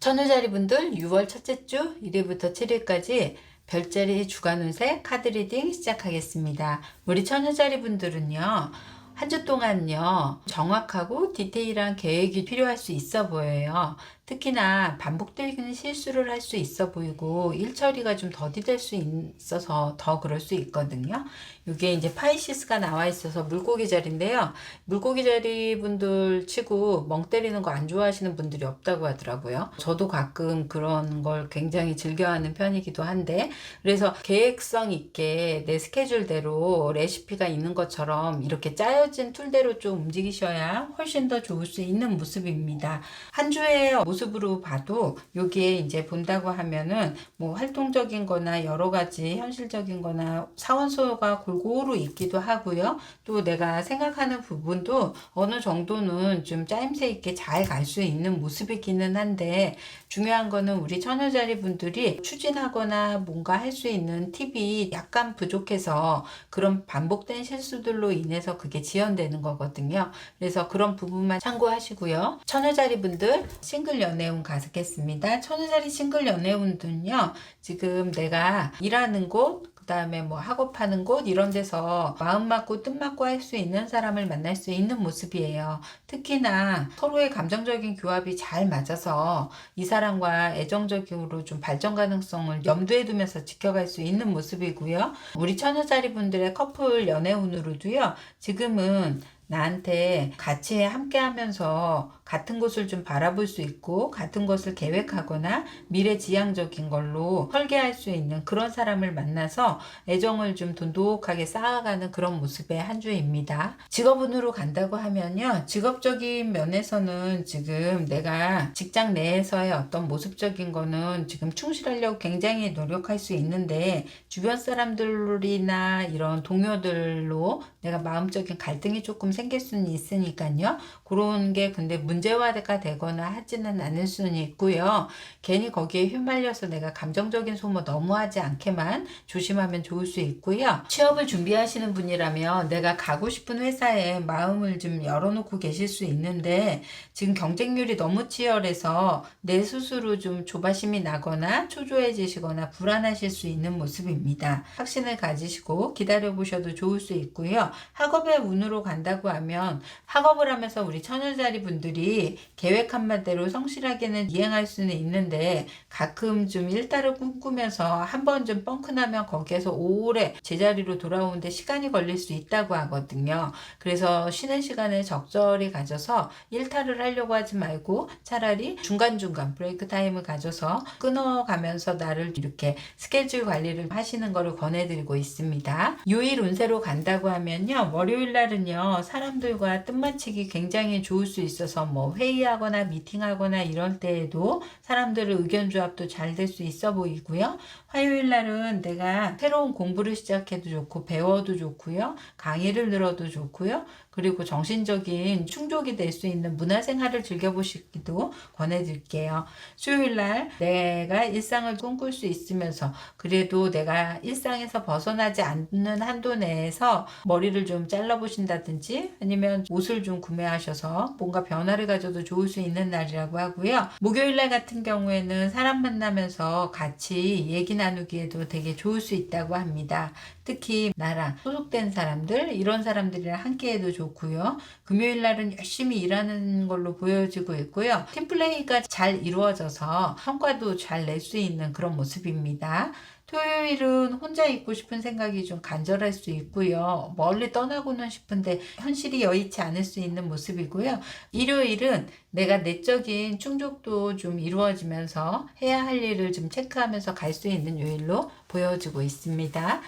천우자리 분들 6월 첫째 주 1일부터 7일까지 별자리 주간 운세 카드 리딩 시작하겠습니다. 우리 천우자리 분들은요. 한 주 동안요. 정확하고 디테일한 계획이 필요할 수 있어 보여요. 특히나 반복되는 실수를 할 수 있어 보이고 일 처리가 좀 더디될 수 있어서 더 그럴 수 있거든요. 이게 이제 파이시스가 나와 있어서 물고기 자리인데요. 물고기 자리 분들 치고 멍 때리는 거 안 좋아하시는 분들이 없다고 하더라고요. 저도 가끔 그런 걸 굉장히 즐겨하는 편이기도 한데 그래서 계획성 있게 내 스케줄대로 레시피가 있는 것처럼 이렇게 짜여진 툴대로 좀 움직이셔야 훨씬 더 좋을 수 있는 모습입니다. 한 주의 모습으로 봐도 여기에 이제 본다고 하면은 뭐 활동적인 거나 여러 가지 현실적인 거나 사원소가 골고루 있기도 하고요. 또 내가 생각하는 부분도 어느 정도는 좀 짜임새 있게 잘 갈 수 있는 모습이기는 한데 중요한 거는 우리 천여자리 분들이 추진하거나 뭔가 할 수 있는 팁이 약간 부족해서 그런 반복된 실수들로 인해서 그게 지연되는 거거든요. 그래서 그런 부분만 참고하시고요. 천여자리 분들 싱글 연애운 가겠습니다. 천여자리 싱글 연애운은요. 지금 내가 일하는 곳 그 다음에 뭐 학업하는 곳 이런 데서 마음 맞고 뜻 맞고 할 수 있는 사람을 만날 수 있는 모습이에요. 특히나 서로의 감정적인 교합이 잘 맞아서 이 사람과 애정적으로 좀 발전 가능성을 염두에 두면서 지켜갈 수 있는 모습이고요. 우리 처녀자리 분들의 커플 연애운으로도요. 지금은 나한테 같이 함께 하면서 같은 곳을 좀 바라볼 수 있고 같은 것을 계획하거나 미래지향적인 걸로 설계할 수 있는 그런 사람을 만나서 애정을 좀 돈독하게 쌓아가는 그런 모습의 한 주입니다. 직업운으로 간다고 하면요. 직업적인 면에서는 지금 내가 직장 내에서의 어떤 모습적인 거는 지금 충실하려고 굉장히 노력할 수 있는데 주변 사람들이나 이런 동료들로 내가 마음적인 갈등이 조금 생길 수는 있으니까요. 그런 게 근데 문제화가 되거나 하지는 않을 수는 있고요. 괜히 거기에 휘말려서 내가 감정적인 소모 너무 하지 않게만 조심하면 좋을 수 있고요. 취업을 준비하시는 분이라면 내가 가고 싶은 회사에 마음을 좀 열어놓고 계실 수 있는데 지금 경쟁률이 너무 치열해서 내 스스로 좀 조바심이 나거나 초조해지시거나 불안하실 수 있는 모습입니다. 확신을 가지시고 기다려보셔도 좋을 수 있고요. 학업의 운으로 간다고 하면 학업을 하면서 우리 천여자리 분들이 계획한 바대로 성실하게는 이행할 수는 있는데 가끔 좀 일탈을 꿈꾸면서 한번 좀 뻥크나면 거기에서 오래 제자리로 돌아오는데 시간이 걸릴 수 있다고 하거든요. 그래서 쉬는 시간을 적절히 가져서 일탈을 하려고 하지 말고 차라리 중간중간 브레이크 타임을 가져서 끊어가면서 나를 이렇게 스케줄 관리를 하시는 것을 권해드리고 있습니다. 요일 운세로 간다고 하면요. 월요일 날은요. 사람들과 뜻맞추기 굉장히 좋을 수 있어서 뭐 회의하거나 미팅하거나 이럴 때에도 사람들의 의견 조합도 잘 될 수 있어 보이고요. 화요일 날은 내가 새로운 공부를 시작해도 좋고 배워도 좋고요. 강의를 들어도 좋고요. 그리고 정신적인 충족이 될 수 있는 문화생활을 즐겨보시기도 권해드릴게요. 수요일날 내가 일상을 꿈꿀 수 있으면서 그래도 내가 일상에서 벗어나지 않는 한도 내에서 머리를 좀 잘라보신다든지 아니면 옷을 좀 구매하셔서 뭔가 변화를 가져도 좋을 수 있는 날이라고 하고요. 목요일날 같은 경우에는 사람 만나면서 같이 얘기 나누기에도 되게 좋을 수 있다고 합니다. 특히 나랑 소속된 사람들 이런 사람들이랑 함께해도 좋고요. 금요일 날은 열심히 일하는 걸로 보여지고 있고요. 팀플레이가 잘 이루어져서 성과도 잘 낼 수 있는 그런 모습입니다. 토요일은 혼자 있고 싶은 생각이 좀 간절할 수 있고요. 멀리 떠나고는 싶은데 현실이 여의치 않을 수 있는 모습이고요. 일요일은 내가 내적인 충족도 좀 이루어지면서 해야 할 일을 좀 체크하면서 갈 수 있는 요일로 보여지고 있습니다.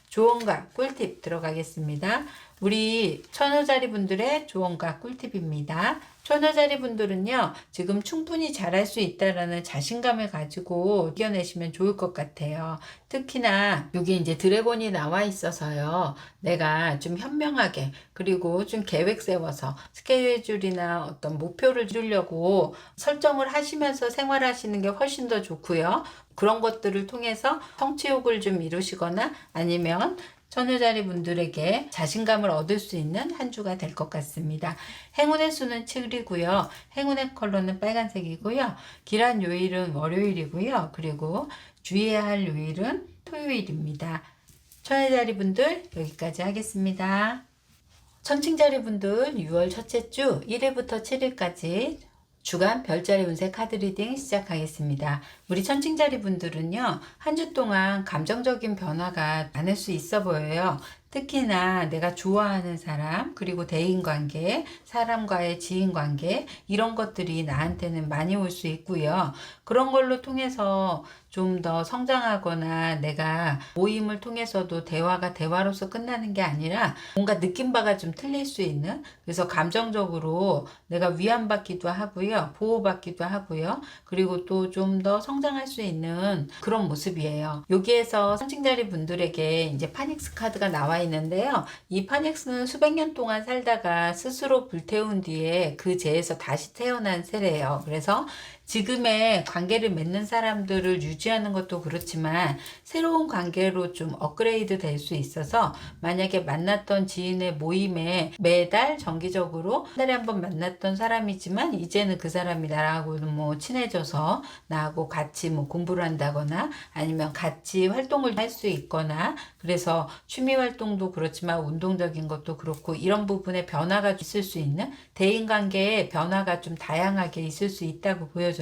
조언과 꿀팁 들어가겠습니다. 우리 천여자리 분들의 조언과 꿀팁입니다. 천여자리 분들은요, 지금 충분히 잘할 수 있다라는 자신감을 가지고 이겨내시면 좋을 것 같아요. 특히나 여기 이제 드래곤이 나와 있어서요, 내가 좀 현명하게, 그리고 좀 계획 세워서 스케줄이나 어떤 목표를 이루려고 설정을 하시면서 생활하시는 게 훨씬 더 좋고요. 그런 것들을 통해서 성취욕을 좀 이루시거나 아니면 천여자리 분들에게 자신감을 얻을 수 있는 한 주가 될 것 같습니다. 행운의 수는 7이고요. 행운의 컬러는 빨간색이고요. 길한 요일은 월요일이고요. 그리고 주의해야 할 요일은 토요일입니다. 천여자리 분들 여기까지 하겠습니다. 천칭자리 분들 6월 첫째 주 1일부터 7일까지 주간 별자리 운세 카드 리딩 시작하겠습니다. 우리 천칭자리 분들은요, 한 주 동안 감정적인 변화가 많을 수 있어 보여요. 특히나 내가 좋아하는 사람, 그리고 대인관계, 사람과의 지인관계, 이런 것들이 나한테는 많이 올 수 있고요. 그런 걸로 통해서 좀 더 성장하거나 내가 모임을 통해서도 대화가 대화로서 끝나는 게 아니라 뭔가 느낀 바가 좀 틀릴 수 있는, 그래서 감정적으로 내가 위안받기도 하고요. 보호받기도 하고요. 그리고 또 좀 더 성장할 수 있는 그런 모습이에요. 여기에서 선칭자리 분들에게 이제 파닉스 카드가 나와 있는데요. 이 파닉스는 수백 년 동안 살다가 스스로 불태운 뒤에 그 죄에서 다시 태어난 세례예요. 그래서 지금의 관계를 맺는 사람들을 유지하는 것도 그렇지만 새로운 관계로 좀 업그레이드 될 수 있어서, 만약에 만났던 지인의 모임에 매달 정기적으로 한 달에 한 번 만났던 사람이지만 이제는 그 사람이 나하고 뭐 친해져서 나하고 같이 뭐 공부를 한다거나 아니면 같이 활동을 할 수 있거나, 그래서 취미 활동도 그렇지만 운동적인 것도 그렇고 이런 부분에 변화가 있을 수 있는, 대인관계에 변화가 좀 다양하게 있을 수 있다고 보여져요.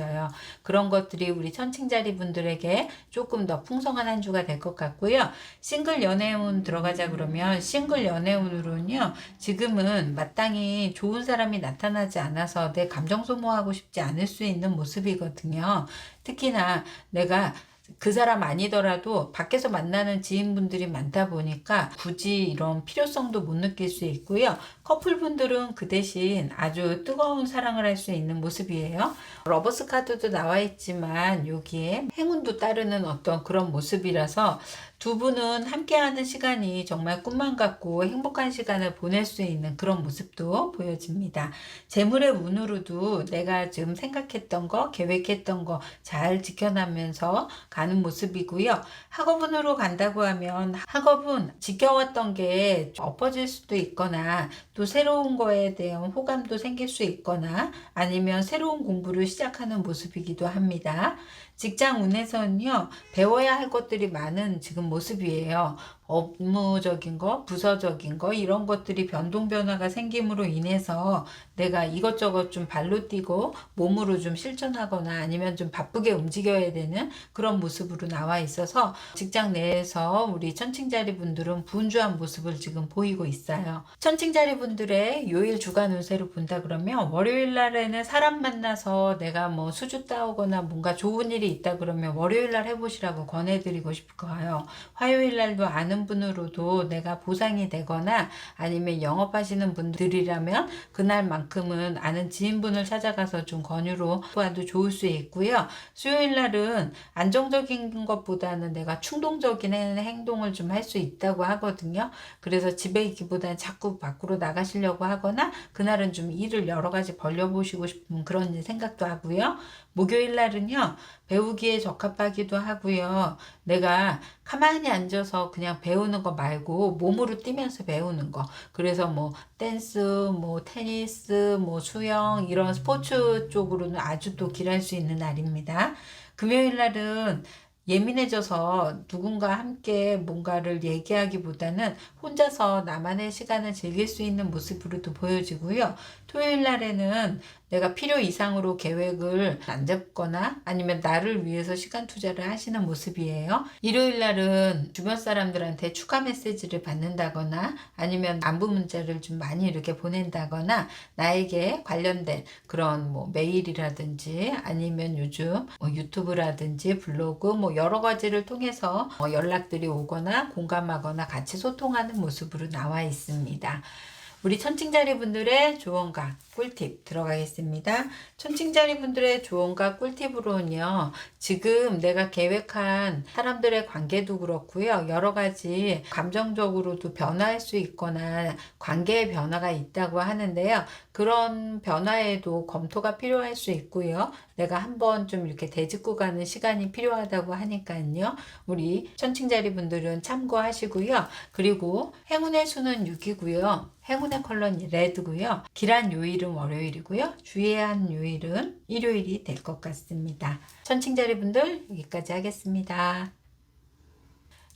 그런 것들이 우리 천칭자리 분들에게 조금 더 풍성한 한 주가 될 것 같고요. 싱글 연애운 들어가자 그러면, 싱글 연애운으로는요, 지금은 마땅히 좋은 사람이 나타나지 않아서 내 감정 소모하고 싶지 않을 수 있는 모습이거든요. 특히나 내가 그 사람 아니더라도 밖에서 만나는 지인분들이 많다 보니까 굳이 이런 필요성도 못 느낄 수 있고요. 커플분들은 그 대신 아주 뜨거운 사랑을 할 수 있는 모습이에요. 러버스 카드도 나와 있지만 여기에 행운도 따르는 어떤 그런 모습이라서 두 분은 함께하는 시간이 정말 꿈만 같고 행복한 시간을 보낼 수 있는 그런 모습도 보여집니다. 재물의 운으로도 내가 지금 생각했던 거, 계획했던 거 잘 지켜나면서 가는 모습이고요. 학업운으로 간다고 하면 학업은 지켜왔던 게 엎어질 수도 있거나, 또 새로운 거에 대한 호감도 생길 수 있거나, 아니면 새로운 공부를 시작하는 모습이기도 합니다. 직장 운에서는요, 배워야 할 것들이 많은 지금 모습이에요. 업무적인 거, 부서적인 거, 이런 것들이 변동 변화가 생김으로 인해서 내가 이것저것 좀 발로 뛰고 몸으로 좀 실천하거나 아니면 좀 바쁘게 움직여야 되는 그런 모습으로 나와 있어서 직장 내에서 우리 천칭자리 분들은 분주한 모습을 지금 보이고 있어요. 천칭자리 분들의 요일 주간 운세로 본다 그러면, 월요일 날에는 사람 만나서 내가 뭐 수주 따오거나 뭔가 좋은 일이 있다 그러면 월요일 날 해보시라고 권해드리고 싶어요. 화요일 날도 아는 분으로도 내가 보상이 되거나 아니면 영업하시는 분들이라면 그날만큼은 아는 지인분을 찾아가서 좀 권유로 봐도 좋을 수 있고요. 수요일 날은 안정적인 것보다는 내가 충동적인 행동을 좀 할 수 있다고 하거든요. 그래서 집에 있기보다는 자꾸 밖으로 나가시려고 하거나 그날은 좀 일을 여러 가지 벌려보시고 싶은 그런 생각도 하고요. 목요일 날은요, 배우기에 적합하기도 하고요. 내가 가만히 앉아서 그냥 배우는 거 말고 몸으로 뛰면서 배우는 거. 그래서 뭐 댄스, 뭐 테니스, 뭐 수영, 이런 스포츠 쪽으로는 아주 또 길할 수 있는 날입니다. 금요일 날은 예민해져서 누군가 함께 뭔가를 얘기하기보다는 혼자서 나만의 시간을 즐길 수 있는 모습으로도 보여지고요. 토요일 날에는 내가 필요 이상으로 계획을 안 잡거나 아니면 나를 위해서 시간 투자를 하시는 모습이에요. 일요일 날은 주변 사람들한테 축하 메시지를 받는다거나 아니면 안부 문자를 좀 많이 이렇게 보낸다거나 나에게 관련된 그런 뭐 메일이라든지 아니면 요즘 뭐 유튜브라든지 블로그 뭐 여러 가지를 통해서 연락들이 오거나 공감하거나 같이 소통하는 모습으로 나와 있습니다. 우리 천칭자리 분들의 조언과 꿀팁 들어가겠습니다. 천칭자리 분들의 조언과 꿀팁으로는요. 지금 내가 계획한 사람들의 관계도 그렇고요. 여러 가지 감정적으로도 변화할 수 있거나 관계의 변화가 있다고 하는데요. 그런 변화에도 검토가 필요할 수 있고요. 내가 한번 좀 이렇게 되짚고 가는 시간이 필요하다고 하니까요. 우리 천칭자리 분들은 참고하시고요. 그리고 행운의 수는 6이고요. 행운의 컬러는 레드고요. 길한 요일은 월요일이고요. 주의해야 하는 요일은 일요일이 될 것 같습니다. 천칭자리 분들 여기까지 하겠습니다.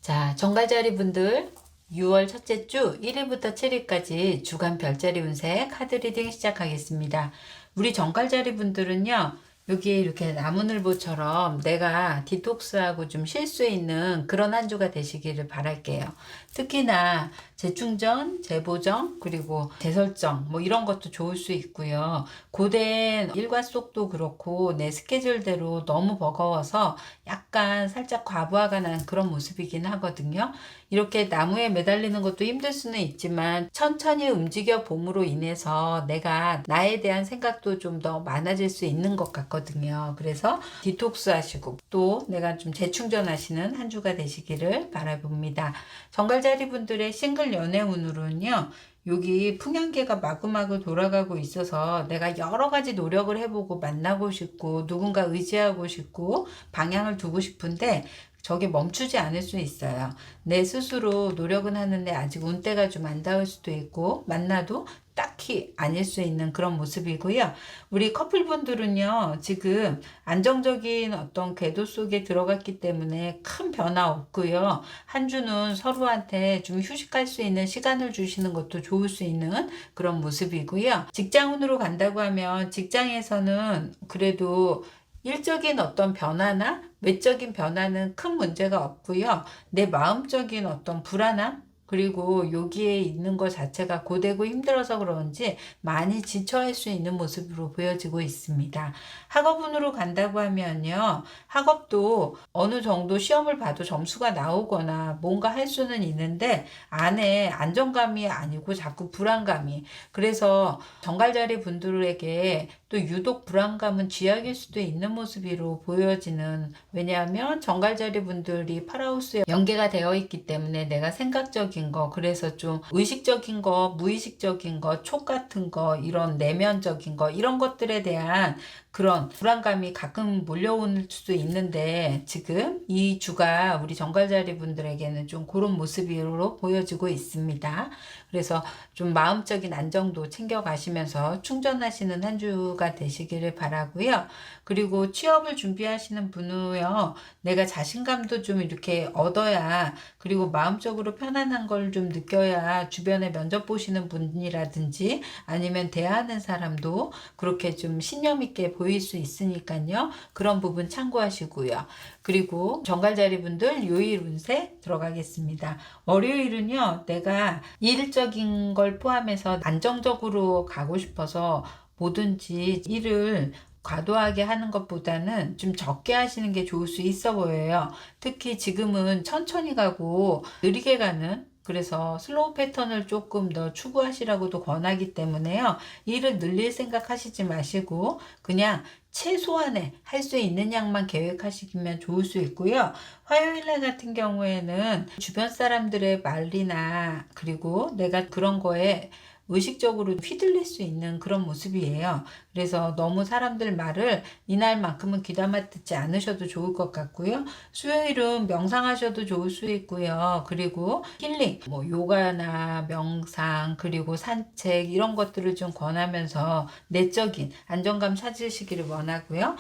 자, 정갈자리 분들 6월 첫째 주 1일부터 7일까지 주간 별자리 운세 카드 리딩 시작하겠습니다. 우리 정갈자리 분들은요. 여기에 이렇게 나무늘보처럼 내가 디톡스하고 좀 쉴 수 있는 그런 한 주가 되시기를 바랄게요. 특히나 재충전, 재보정, 그리고 재설정 뭐 이런 것도 좋을 수 있고요. 고된 일과 속도 그렇고 내 스케줄대로 너무 버거워서 약간 살짝 과부하가 난 그런 모습이긴 하거든요. 이렇게 나무에 매달리는 것도 힘들 수는 있지만 천천히 움직여 봄으로 인해서 내가 나에 대한 생각도 좀 더 많아질 수 있는 것 같거든요. 그래서 디톡스 하시고 또 내가 좀 재충전하시는 한 주가 되시기를 바라봅니다. 정갈자리 분들의 싱글 연애 운으로는요. 여기 풍향계가 마구마구 돌아가고 있어서 내가 여러 가지 노력을 해보고 만나고 싶고 누군가 의지하고 싶고 방향을 두고 싶은데 저게 멈추지 않을 수 있어요. 내 스스로 노력은 하는데 아직 운때가 좀 안 닿을 수도 있고 만나도 딱히 아닐 수 있는 그런 모습이고요. 우리 커플분들은요. 지금 안정적인 어떤 궤도 속에 들어갔기 때문에 큰 변화 없고요. 한 주는 서로한테 좀 휴식할 수 있는 시간을 주시는 것도 좋을 수 있는 그런 모습이고요. 직장운으로 간다고 하면 직장에서는 그래도 일적인 어떤 변화나 외적인 변화는 큰 문제가 없고요. 내 마음적인 어떤 불안함 그리고 여기에 있는 것 자체가 고되고 힘들어서 그런지 많이 지쳐할 수 있는 모습으로 보여지고 있습니다. 학업운으로 간다고 하면요. 학업도 어느 정도 시험을 봐도 점수가 나오거나 뭔가 할 수는 있는데 안에 안정감이 아니고 자꾸 불안감이 그래서 정갈자리 분들에게 또 유독 불안감은 쥐약일 수도 있는 모습으로 보여지는 왜냐하면 정갈자리 분들이 파라우스에 연계가 되어 있기 때문에 내가 생각적인 거 그래서 좀 의식적인 거 무의식적인 거 촉 같은 거 이런 내면적인 거 이런 것들에 대한 그런 불안감이 가끔 몰려올 수도 있는데 지금 이 주가 우리 정갈자리 분들에게는 좀 그런 모습으로 보여지고 있습니다. 그래서 좀 마음적인 안정도 챙겨가시면서 충전하시는 한 주가 되시기를 바라고요. 그리고 취업을 준비하시는 분은요. 내가 자신감도 좀 이렇게 얻어야 그리고 마음적으로 편안한 걸 좀 느껴야 주변에 면접 보시는 분이라든지 아니면 대하는 사람도 그렇게 좀 신념 있게 보일 수 있으니까요. 그런 부분 참고하시고요. 그리고 정갈자리 분들 요일 운세 들어가겠습니다. 월요일은요. 내가 일적인 걸 포함해서 안정적으로 가고 싶어서 뭐든지 일을 과도하게 하는 것보다는 좀 적게 하시는 게 좋을 수 있어 보여요. 특히 지금은 천천히 가고 느리게 가는 그래서 슬로우 패턴을 조금 더 추구하시라고도 권하기 때문에요. 일을 늘릴 생각 하시지 마시고 그냥 최소한의 할 수 있는 양만 계획하시면 좋을 수 있고요. 화요일날 같은 경우에는 주변 사람들의 말이나 그리고 내가 그런 거에 의식적으로 휘둘릴 수 있는 그런 모습이에요. 그래서 너무 사람들 말을 이날만큼은 귀담아 듣지 않으셔도 좋을 것 같고요. 수요일은 명상하셔도 좋을 수 있고요. 그리고 힐링, 뭐 요가나 명상, 그리고 산책 이런 것들을 좀 권하면서 내적인 안정감 찾으시기를 원하고요.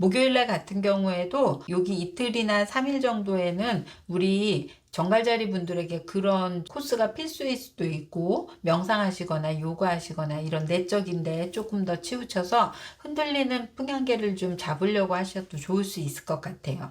목요일날 같은 경우에도 여기 이틀이나 3일 정도에는 우리 정갈자리 분들에게 그런 코스가 필수일 수도 있고, 명상하시거나 요가하시거나 이런 내적인데 조금 더 치우쳐서 흔들리는 풍향계를 좀 잡으려고 하셔도 좋을 수 있을 것 같아요.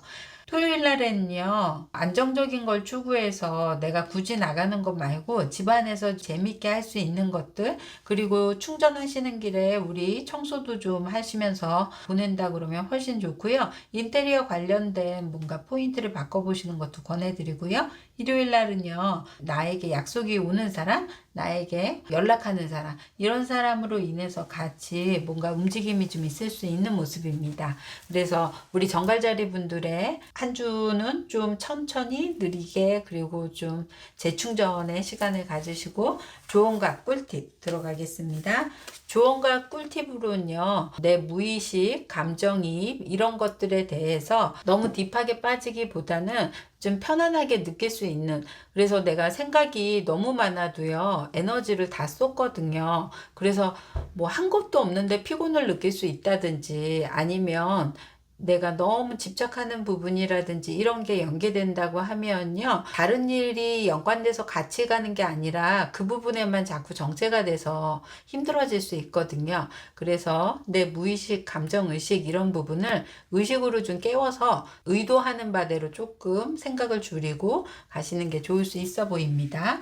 토요일 날에는요, 안정적인 걸 추구해서 내가 굳이 나가는 것 말고 집안에서 재밌게 할 수 있는 것들, 그리고 충전하시는 길에 우리 청소도 좀 하시면서 보낸다 그러면 훨씬 좋고요. 인테리어 관련된 뭔가 포인트를 바꿔보시는 것도 권해드리고요. 일요일 날은요, 나에게 약속이 오는 사람, 나에게 연락하는 사람, 이런 사람으로 인해서 같이 뭔가 움직임이 좀 있을 수 있는 모습입니다. 그래서 우리 정갈자리 분들의 한 주는 좀 천천히 느리게, 그리고 좀 재충전의 시간을 가지시고, 조언과 꿀팁 들어가겠습니다. 조언과 꿀팁으로는요, 내 무의식, 감정이입 이런 것들에 대해서 너무 딥하게 빠지기보다는 좀 편안하게 느낄 수 있는, 그래서 내가 생각이 너무 많아도요, 에너지를 다 쏟거든요. 그래서 뭐 한 것도 없는데 피곤을 느낄 수 있다든지, 아니면 내가 너무 집착하는 부분이라든지 이런 게 연계된다고 하면요, 다른 일이 연관돼서 같이 가는 게 아니라 그 부분에만 자꾸 정체가 돼서 힘들어질 수 있거든요. 그래서 내 무의식, 감정의식 이런 부분을 의식으로 좀 깨워서 의도하는 바대로 조금 생각을 줄이고 가시는 게 좋을 수 있어 보입니다.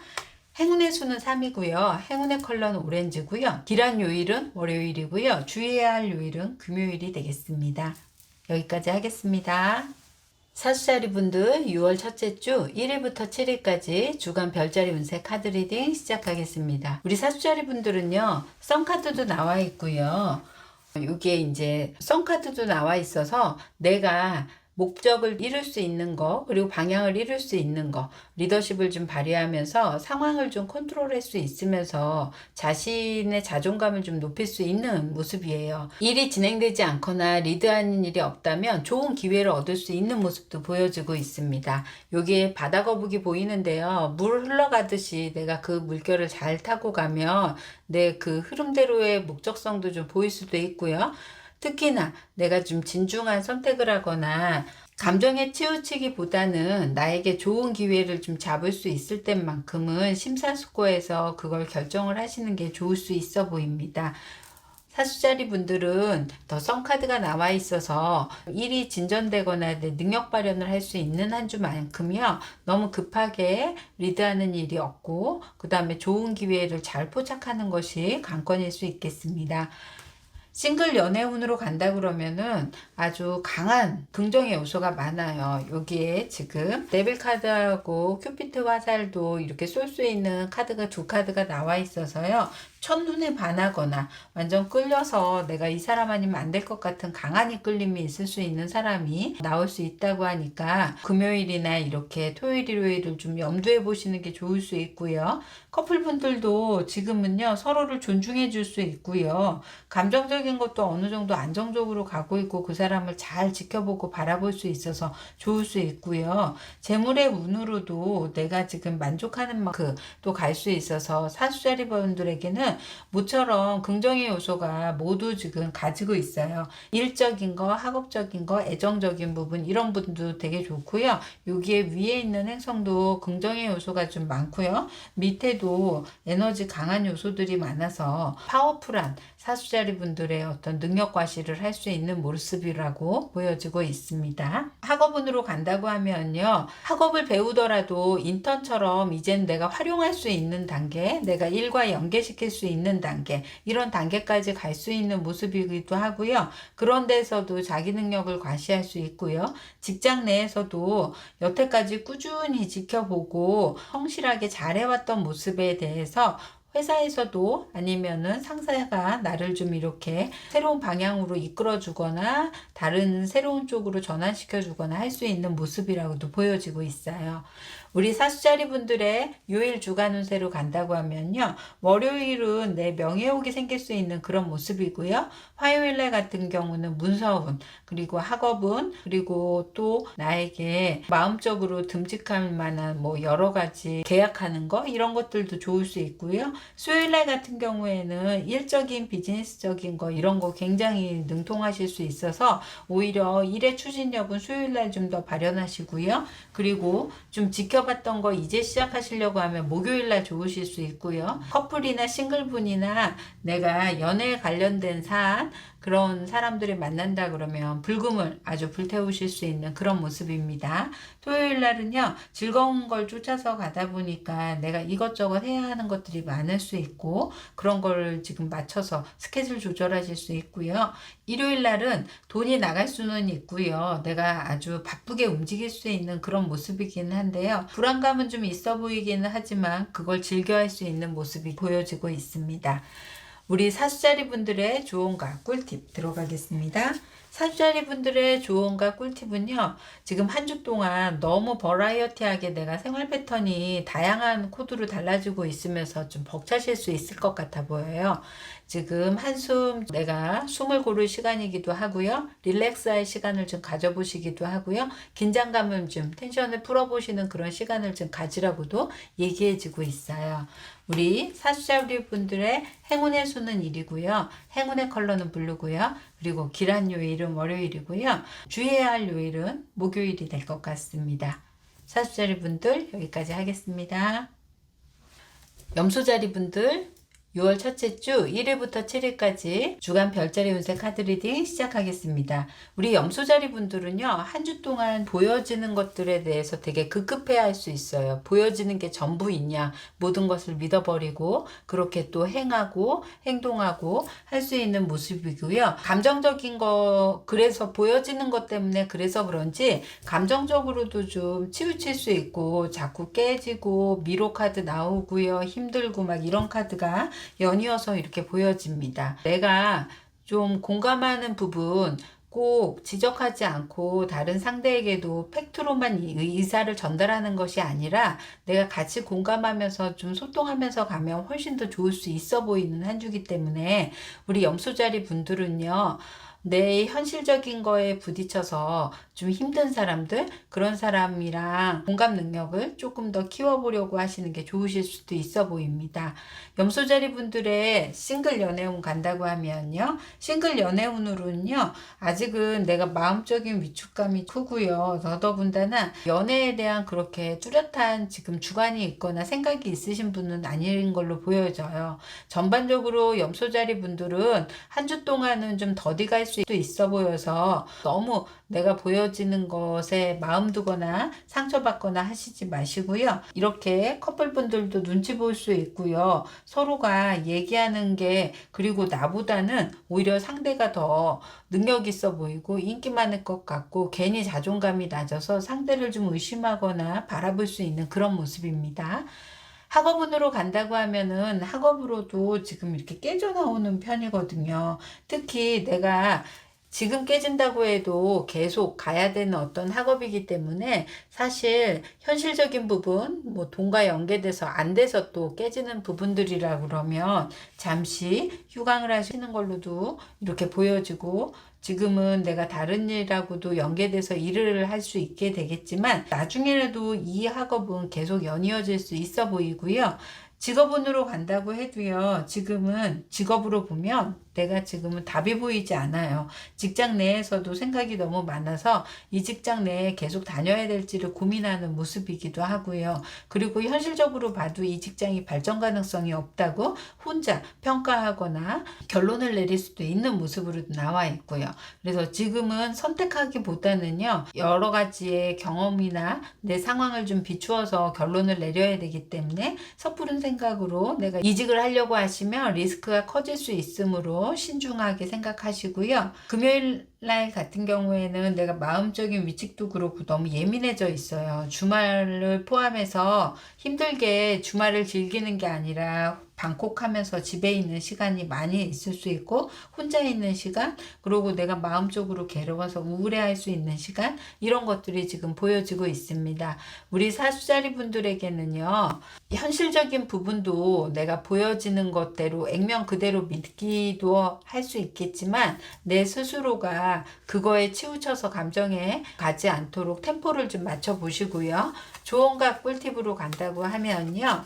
행운의 수는 3이고요. 행운의 컬러는 오렌지고요. 길한 요일은 월요일이고요. 주의해야 할 요일은 금요일이 되겠습니다. 여기까지 하겠습니다. 사주자리 분들 6월 첫째 주 1일부터 7일까지 주간 별자리 운세 카드 리딩 시작하겠습니다. 우리 사주자리 분들은요, 썬카드도 나와 있고요. 이게 이제 썬카드도 나와 있어서 내가 목적을 이룰 수 있는 거, 그리고 방향을 이룰 수 있는 거, 리더십을 좀 발휘하면서 상황을 좀 컨트롤할 수 있으면서 자신의 자존감을 좀 높일 수 있는 모습이에요. 일이 진행되지 않거나 리드하는 일이 없다면 좋은 기회를 얻을 수 있는 모습도 보여지고 있습니다. 여기에 바다 거북이 보이는데요. 물 흘러가듯이 내가 그 물결을 잘 타고 가면 내 그 흐름대로의 목적성도 좀 보일 수도 있고요. 특히나 내가 좀 진중한 선택을 하거나 감정에 치우치기보다는 나에게 좋은 기회를 좀 잡을 수 있을 때만큼은 심사숙고해서 그걸 결정을 하시는 게 좋을 수 있어 보입니다. 사주자리 분들은 더 썬카드가 나와 있어서 일이 진전되거나 내 능력 발현을 할 수 있는 한 주만큼요, 너무 급하게 리드하는 일이 없고, 그 다음에 좋은 기회를 잘 포착하는 것이 관건일 수 있겠습니다. 싱글 연애운으로 간다 그러면은 아주 강한 긍정의 요소가 많아요. 여기에 지금 데빌 카드하고 큐피트 화살도 이렇게 쏠 수 있는 카드가 두 카드가 나와 있어서요. 첫눈에 반하거나 완전 끌려서 내가 이 사람 아니면 안 될 것 같은 강한 이끌림이 있을 수 있는 사람이 나올 수 있다고 하니까 금요일이나 이렇게 토요일, 일요일을 좀 염두해 보시는 게 좋을 수 있고요. 커플분들도 지금은요, 서로를 존중해 줄 수 있고요. 감정적인 것도 어느 정도 안정적으로 가고 있고 그 사람을 잘 지켜보고 바라볼 수 있어서 좋을 수 있고요. 재물의 운으로도 내가 지금 만족하는 만큼 또 갈 수 있어서 사주자리 분들에게는 모처럼 긍정의 요소가 모두 지금 가지고 있어요. 일적인 거, 학업적인 거, 애정적인 부분 이런 부분도 되게 좋고요. 여기에 위에 있는 행성도 긍정의 요소가 좀 많고요. 밑에도 에너지 강한 요소들이 많아서 파워풀한 사주자리 분들의 어떤 능력 과시를 할 수 있는 모습이라고 보여지고 있습니다. 학업운으로 간다고 하면요, 학업을 배우더라도 인턴처럼 이젠 내가 활용할 수 있는 단계, 내가 일과 연계시킬 수 있는 단계, 이런 단계까지 갈 수 있는 모습이기도 하고요. 그런 데서도 자기 능력을 과시할 수 있고요. 직장 내에서도 여태까지 꾸준히 지켜보고 성실하게 잘해왔던 모습에 대해서 회사에서도 아니면은 상사가 나를 좀 이렇게 새로운 방향으로 이끌어 주거나 다른 새로운 쪽으로 전환시켜 주거나 할 수 있는 모습이라고도 보여지고 있어요. 우리 사주자리 분들의 요일 주간 운세로 간다고 하면요, 월요일은 내 명예욕이 생길 수 있는 그런 모습이고요. 화요일날 같은 경우는 문서운, 그리고 학업운, 그리고 또 나에게 마음적으로 듬직할 만한 뭐 여러 가지 계약하는 거 이런 것들도 좋을 수 있고요. 수요일날 같은 경우에는 일적인 비즈니스적인 거 이런 거 굉장히 능통하실 수 있어서 오히려 일의 추진력은 수요일날 좀 더 발현하시고요. 그리고 좀 지켜 미뤄봤던 거 이제 시작하시려고 하면 목요일날 좋으실 수 있고요. 커플이나 싱글분이나 내가 연애에 관련된 사안, 그런 사람들을 만난다 그러면 불금을 아주 불태우실 수 있는 그런 모습입니다. 토요일 날은요, 즐거운 걸 쫓아서 가다 보니까 내가 이것저것 해야 하는 것들이 많을 수 있고, 그런 걸 지금 맞춰서 스케줄 조절하실 수 있고요. 일요일 날은 돈이 나갈 수는 있고요. 내가 아주 바쁘게 움직일 수 있는 그런 모습이긴 한데요. 불안감은 좀 있어 보이기는 하지만 그걸 즐겨할 수 있는 모습이 보여지고 있습니다. 우리 사수자리 분들의 조언과 꿀팁 들어가겠습니다. 사주자리 분들의 조언과 꿀팁은요, 지금 한 주 동안 너무 버라이어티하게 내가 생활 패턴이 다양한 코드로 달라지고 있으면서 좀 벅차실 수 있을 것 같아 보여요. 지금 한숨, 내가 숨을 고를 시간이기도 하고요. 릴렉스할 시간을 좀 가져보시기도 하고요. 긴장감을 좀, 텐션을 풀어보시는 그런 시간을 좀 가지라고도 얘기해지고 있어요. 우리 사주자리 분들의 행운의 수는 1이고요. 행운의 컬러는 블루고요. 그리고 길한 요일은 월요일이고요. 주의해야 할 요일은 목요일이 될 것 같습니다. 사주자리 분들 여기까지 하겠습니다. 염소자리 분들 6월 첫째 주 1일부터 7일까지 주간 별자리 운세 카드 리딩 시작하겠습니다. 우리 염소자리 분들은요, 한 주 동안 보여지는 것들에 대해서 되게 급급해 할 수 있어요. 보여지는 게 전부이냐, 모든 것을 믿어버리고 그렇게 또 행하고 행동하고 할 수 있는 모습이고요. 감정적인 거, 그래서 보여지는 것 때문에 그래서 그런지 감정적으로도 좀 치우칠 수 있고 자꾸 깨지고 미로 카드 나오고요. 힘들고 막 이런 카드가 연이어서 이렇게 보여집니다. 내가 좀 공감하는 부분 꼭 지적하지 않고 다른 상대에게도 팩트로만 의사를 전달하는 것이 아니라 내가 같이 공감하면서 좀 소통하면서 가면 훨씬 더 좋을 수 있어 보이는 한 주기 때문에 우리 염소자리 분들은요, 내 현실적인 거에 부딪혀서 좀 힘든 사람들, 그런 사람이랑 공감 능력을 조금 더 키워보려고 하시는 게 좋으실 수도 있어 보입니다. 염소자리 분들의 싱글 연애운 간다고 하면요, 싱글 연애운으로는요, 아직은 내가 마음적인 위축감이 크고요. 더더군다나 연애에 대한 그렇게 뚜렷한 지금 주관이 있거나 생각이 있으신 분은 아닌 걸로 보여져요. 전반적으로 염소자리 분들은 한 주 동안은 좀 더디 갈 수도 있어 보여서 너무 내가 보여지는 것에 마음 두거나 상처받거나 하시지 마시고요. 이렇게 커플분들도 눈치 볼 수 있고요. 서로가 얘기하는 게, 그리고 나보다는 오히려 상대가 더 능력 있어 보이고 인기 많을 것 같고 괜히 자존감이 낮아서 상대를 좀 의심하거나 바라볼 수 있는 그런 모습입니다. 학업운으로 간다고 하면은 학업으로도 지금 이렇게 깨져 나오는 편이거든요. 특히 내가 지금 깨진다고 해도 계속 가야 되는 어떤 학업이기 때문에 사실 현실적인 부분, 뭐 돈과 연계돼서 안 돼서 또 깨지는 부분들이라 그러면 잠시 휴강을 하시는 걸로도 이렇게 보여지고, 지금은 내가 다른 일하고도 연계돼서 일을 할 수 있게 되겠지만 나중에라도 이 학업은 계속 연이어질 수 있어 보이고요. 직업운으로 간다고 해도요, 지금은 직업으로 보면 내가 지금은 답이 보이지 않아요. 직장 내에서도 생각이 너무 많아서 이 직장 내에 계속 다녀야 될지를 고민하는 모습이기도 하고요. 그리고 현실적으로 봐도 이 직장이 발전 가능성이 없다고 혼자 평가하거나 결론을 내릴 수도 있는 모습으로 나와 있고요. 그래서 지금은 선택하기보다는요, 여러 가지의 경험이나 내 상황을 좀 비추어서 결론을 내려야 되기 때문에 섣부른 생각으로 내가 이직을 하려고 하시면 리스크가 커질 수 있으므로 신중하게 생각하시고요. 금요일 날 같은 경우에는 내가 마음적인 위축도 그렇고 너무 예민해져 있어요. 주말을 포함해서 힘들게 주말을 즐기는 게 아니라 방콕하면서 집에 있는 시간이 많이 있을 수 있고, 혼자 있는 시간, 그리고 내가 마음적으로 괴로워서 우울해할 수 있는 시간, 이런 것들이 지금 보여지고 있습니다. 우리 사수자리 분들에게는요, 현실적인 부분도 내가 보여지는 것대로 액면 그대로 믿기도 할 수 있겠지만 내 스스로가 그거에 치우쳐서 감정에 가지 않도록 템포를 좀 맞춰 보시고요. 조언과 꿀팁으로 간다고 하면요,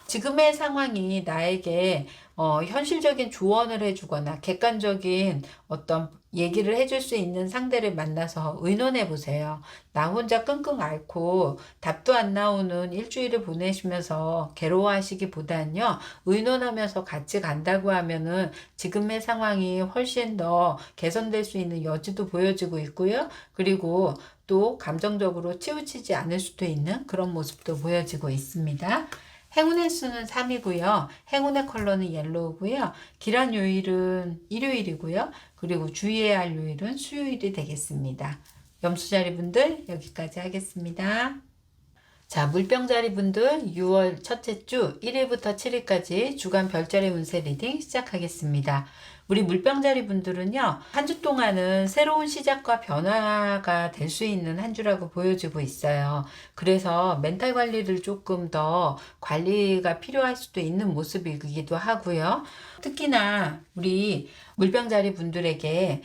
지금의 상황이 나에게 현실적인 조언을 해주거나 객관적인 어떤 얘기를 해줄 수 있는 상대를 만나서 의논해 보세요. 나 혼자 끙끙 앓고 답도 안 나오는 일주일을 보내시면서 괴로워하시기보다는요, 의논하면서 같이 간다고 하면은 지금의 상황이 훨씬 더 개선될 수 있는 여지도 보여지고 있고요. 그리고 또 감정적으로 치우치지 않을 수도 있는 그런 모습도 보여지고 있습니다. 행운의 수는 3이고요. 행운의 컬러는 옐로우고요. 기란 요일은 일요일이고요. 그리고 주의해야 할 요일은 수요일이 되겠습니다. 염수자리 분들 여기까지 하겠습니다. 자, 물병자리 분들 6월 첫째 주 1일부터 7일까지 주간 별자리 운세 리딩 시작하겠습니다. 우리 물병자리 분들은요, 한 주 동안은 새로운 시작과 변화가 될 수 있는 한 주라고 보여지고 있어요. 그래서 멘탈 관리를 조금 더 관리가 필요할 수도 있는 모습이기도 하고요. 특히나 우리 물병자리 분들에게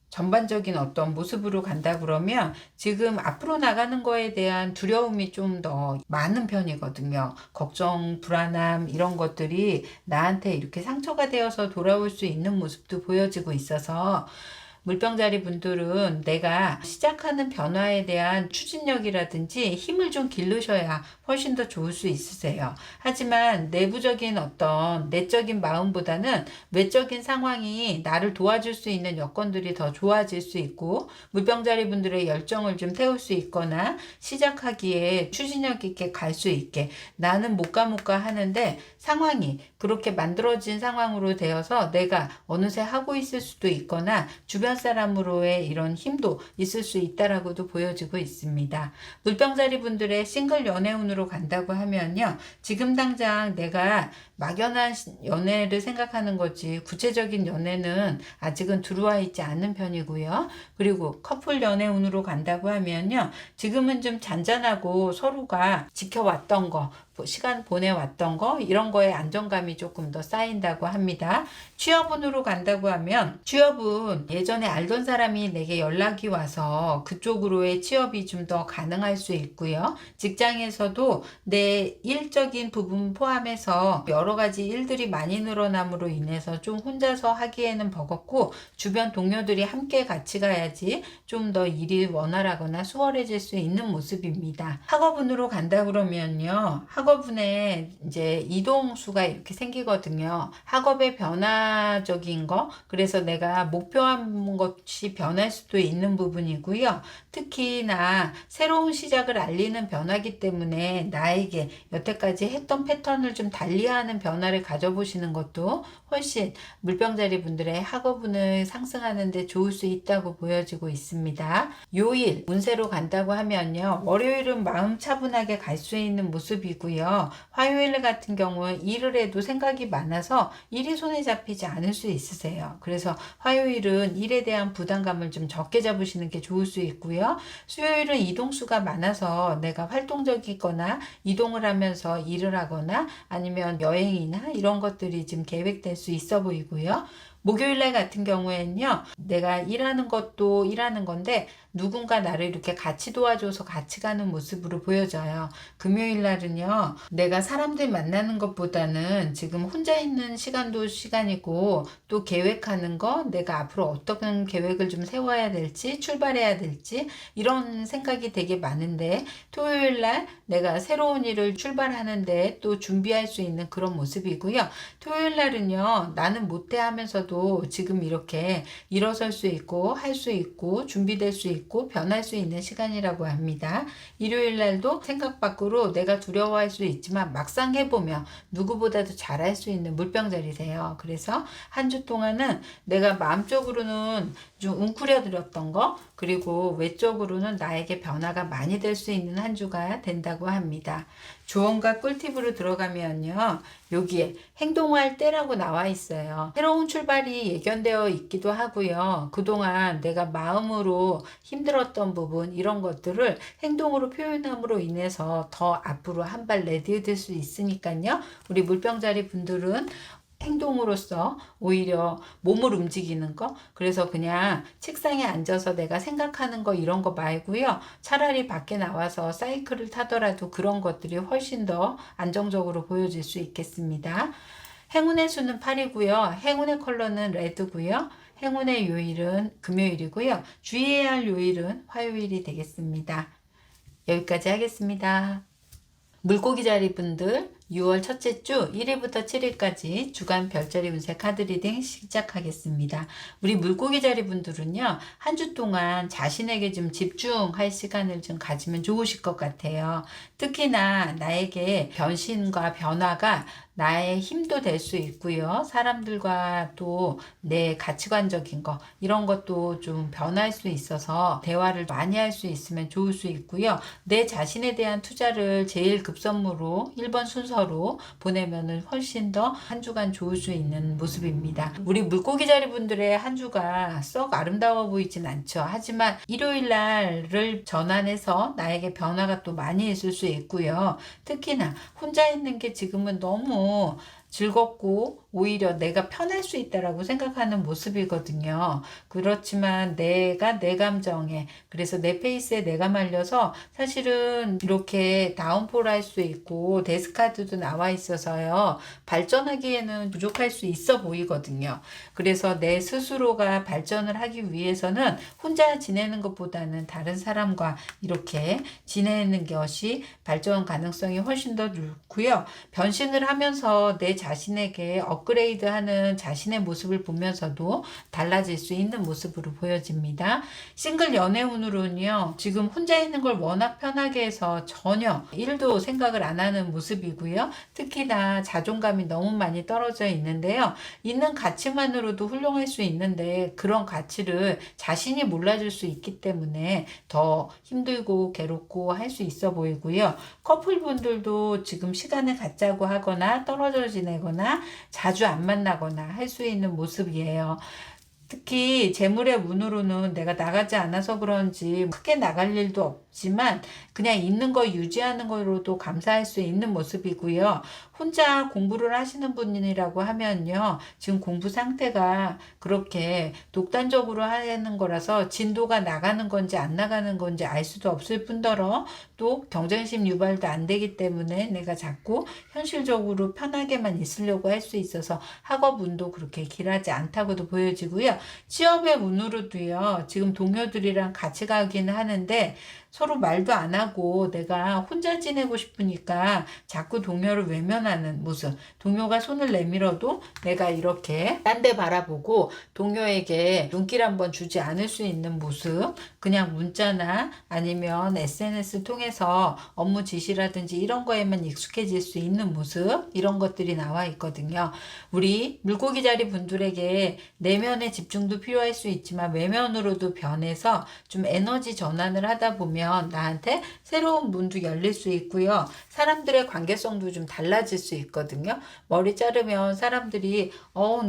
전반적인 어떤 모습으로 간다 그러면 지금 앞으로 나가는 거에 대한 두려움이 좀 더 많은 편이거든요. 걱정, 불안함 이런 것들이 나한테 이렇게 상처가 되어서 돌아올 수 있는 모습도 보여지고 있어서 물병자리 분들은 내가 시작하는 변화에 대한 추진력이라든지 힘을 좀 기르셔야 훨씬 더 좋을 수 있으세요. 하지만 내부적인 어떤 내적인 마음보다는 외적인 상황이 나를 도와줄 수 있는 여건들이 더 좋아질 수 있고, 물병자리 분들의 열정을 좀 태울 수 있거나 시작하기에 추진력 있게 갈 수 있게, 나는 못 가 하는데 상황이 그렇게 만들어진 상황으로 되어서 내가 어느새 하고 있을 수도 있거나 주변 사람으로의 이런 힘도 있을 수 있다라고도 보여지고 있습니다. 물병자리 분들의 싱글 연애운으로 간다고 하면요, 지금 당장 내가 막연한 연애를 생각하는 거지 구체적인 연애는 아직은 들어와 있지 않은 편이고요. 그리고 커플 연애운으로 간다고 하면요, 지금은 좀 잔잔하고 서로가 지켜왔던 거, 시간 보내왔던 거, 이런 거에 안정감이 조금 더 쌓인다고 합니다. 취업운으로 간다고 하면 취업은 예전에 알던 사람이 내게 연락이 와서 그쪽으로의 취업이 좀 더 가능할 수 있고요. 직장에서도 내 일적인 부분 포함해서 여러 가지 일들이 많이 늘어남으로 인해서 좀 혼자서 하기에는 버겁고, 주변 동료들이 함께 같이 가야지 좀 더 일이 원활하거나 수월해질 수 있는 모습입니다. 학업운으로 간다 그러면요, 학업운에 이제 이동수가 이렇게 생기거든요. 학업의 변화적인 거, 그래서 내가 목표한 것이 변할 수도 있는 부분이고요. 특히나 새로운 시작을 알리는 변화기 때문에 나에게 여태까지 했던 패턴을 좀 달리하는 변화를 가져보시는 것도 훨씬 물병자리 분들의 학업운을 상승하는 데 좋을 수 있다고 보여지고 있습니다. 요일 운세로 간다고 하면요, 월요일은 마음 차분하게 갈 수 있는 모습이고요. 화요일 같은 경우는 일을 해도 생각이 많아서 일이 손에 잡히지 않을 수 있으세요. 그래서 화요일은 일에 대한 부담감을 좀 적게 잡으시는 게 좋을 수 있고요. 수요일은 이동수가 많아서 내가 활동적이거나 이동을 하면서 일을 하거나 아니면 여행이나 이런 것들이 지금 계획될 수 있어 보이고요. 목요일날 같은 경우에는요, 내가 일하는 것도 일하는 건데 누군가 나를 이렇게 같이 도와줘서 같이 가는 모습으로 보여져요. 금요일날은요, 내가 사람들 만나는 것보다는 지금 혼자 있는 시간도 시간이고, 또 계획하는 거, 내가 앞으로 어떤 계획을 좀 세워야 될지, 출발해야 될지 이런 생각이 되게 많은데, 토요일날 내가 새로운 일을 출발하는데 또 준비할 수 있는 그런 모습이고요. 토요일날은요, 나는 못해 하면서도 지금 이렇게 일어설 수 있고 할 수 있고 준비될 수 있고 변할 수 있는 시간이라고 합니다. 일요일 날도 생각 밖으로 내가 두려워할 수 있지만 막상 해보면 누구보다도 잘할 수 있는 물병자리세요. 그래서 한 주 동안은 내가 마음적으로는 좀 웅크려드렸던 거, 그리고 외적으로는 나에게 변화가 많이 될 수 있는 한 주가 된다고 합니다. 조언과 꿀팁으로 들어가면요, 여기에 행동할 때라고 나와 있어요. 새로운 출발이 예견되어 있기도 하고요. 그동안 내가 마음으로 힘들었던 부분, 이런 것들을 행동으로 표현함으로 인해서 더 앞으로 한 발 내디딜 수 있으니까요. 우리 물병자리 분들은 행동으로서 오히려 몸을 움직이는 거, 그래서 그냥 책상에 앉아서 내가 생각하는 거 이런 거 말고요. 차라리 밖에 나와서 사이클을 타더라도 그런 것들이 훨씬 더 안정적으로 보여질 수 있겠습니다. 행운의 수는 8이고요. 행운의 컬러는 레드고요. 행운의 요일은 금요일이고요. 주의해야 할 요일은 화요일이 되겠습니다. 여기까지 하겠습니다. 물고기 자리 분들 6월 첫째 주 1일부터 7일까지 주간 별자리 운세 카드 리딩 시작하겠습니다. 우리 물고기 자리 분들은요, 한 주 동안 자신에게 좀 집중할 시간을 좀 가지면 좋으실 것 같아요. 특히나 나에게 변신과 변화가 나의 힘도 될 수 있고요. 사람들과 또 내 가치관적인 거 이런 것도 좀 변할 수 있어서 대화를 많이 할 수 있으면 좋을 수 있고요. 내 자신에 대한 투자를 제일 급선무로 1번 순서로 보내면은 훨씬 더 한 주간 좋을 수 있는 모습입니다. 우리 물고기 자리 분들의 한 주가 썩 아름다워 보이진 않죠. 하지만 일요일 날을 전환해서 나에게 변화가 또 많이 있을 수 있고요. 특히나 혼자 있는 게 지금은 너무 즐겁고 오히려 내가 편할 수 있다라고 생각하는 모습이거든요. 그렇지만 내가 내 감정에, 그래서 내 페이스에 내가 말려서 사실은 이렇게 다운폴 할 수 있고 데스카드도 나와 있어서요. 발전하기에는 부족할 수 있어 보이거든요. 그래서 내 스스로가 발전을 하기 위해서는 혼자 지내는 것보다는 다른 사람과 이렇게 지내는 것이 발전 가능성이 훨씬 더 높고요. 변신을 하면서 내 자신에게 업그레이드하는 자신의 모습을 보면서도 달라질 수 있는 모습으로 보여집니다. 싱글 연애운으로는요, 지금 혼자 있는 걸 워낙 편하게 해서 전혀 일도 생각을 안 하는 모습이고요. 특히나 자존감이 너무 많이 떨어져 있는데요. 있는 가치만으로도 훌륭할 수 있는데 그런 가치를 자신이 몰라줄 수 있기 때문에 더 힘들고 괴롭고 할 수 있어 보이고요. 커플분들도 지금 시간을 갖자고 하거나 떨어져 지내거나 자주 안 만나거나 할 수 있는 모습이에요. 특히 재물의 운으로는 내가 나가지 않아서 그런지 크게 나갈 일도 없지만 그냥 있는 거 유지하는 거로도 감사할 수 있는 모습이고요. 혼자 공부를 하시는 분이라고 하면요. 지금 공부 상태가 그렇게 독단적으로 하는 거라서 진도가 나가는 건지 안 나가는 건지 알 수도 없을 뿐더러 또 경쟁심 유발도 안 되기 때문에 내가 자꾸 현실적으로 편하게만 있으려고 할 수 있어서 학업 운도 그렇게 길하지 않다고도 보여지고요. 취업의 운으로도요. 지금 동료들이랑 같이 가기는 하는데 서로 말도 안 하고 내가 혼자 지내고 싶으니까 자꾸 동료를 외면하는 모습. 동료가 손을 내밀어도 내가 이렇게 딴 데 바라보고 동료에게 눈길 한번 주지 않을 수 있는 모습. 그냥 문자나 아니면 SNS 통해서 업무 지시라든지 이런 거에만 익숙해질 수 있는 모습. 이런 것들이 나와 있거든요. 우리 물고기 자리 분들에게 내면의 집중도 필요할 수 있지만 외면으로도 변해서 좀 에너지 전환을 하다 보면 나한테 새로운 문도 열릴 수 있고요. 사람들의 관계성도 좀 달라질 수 있거든요. 머리 자르면 사람들이 너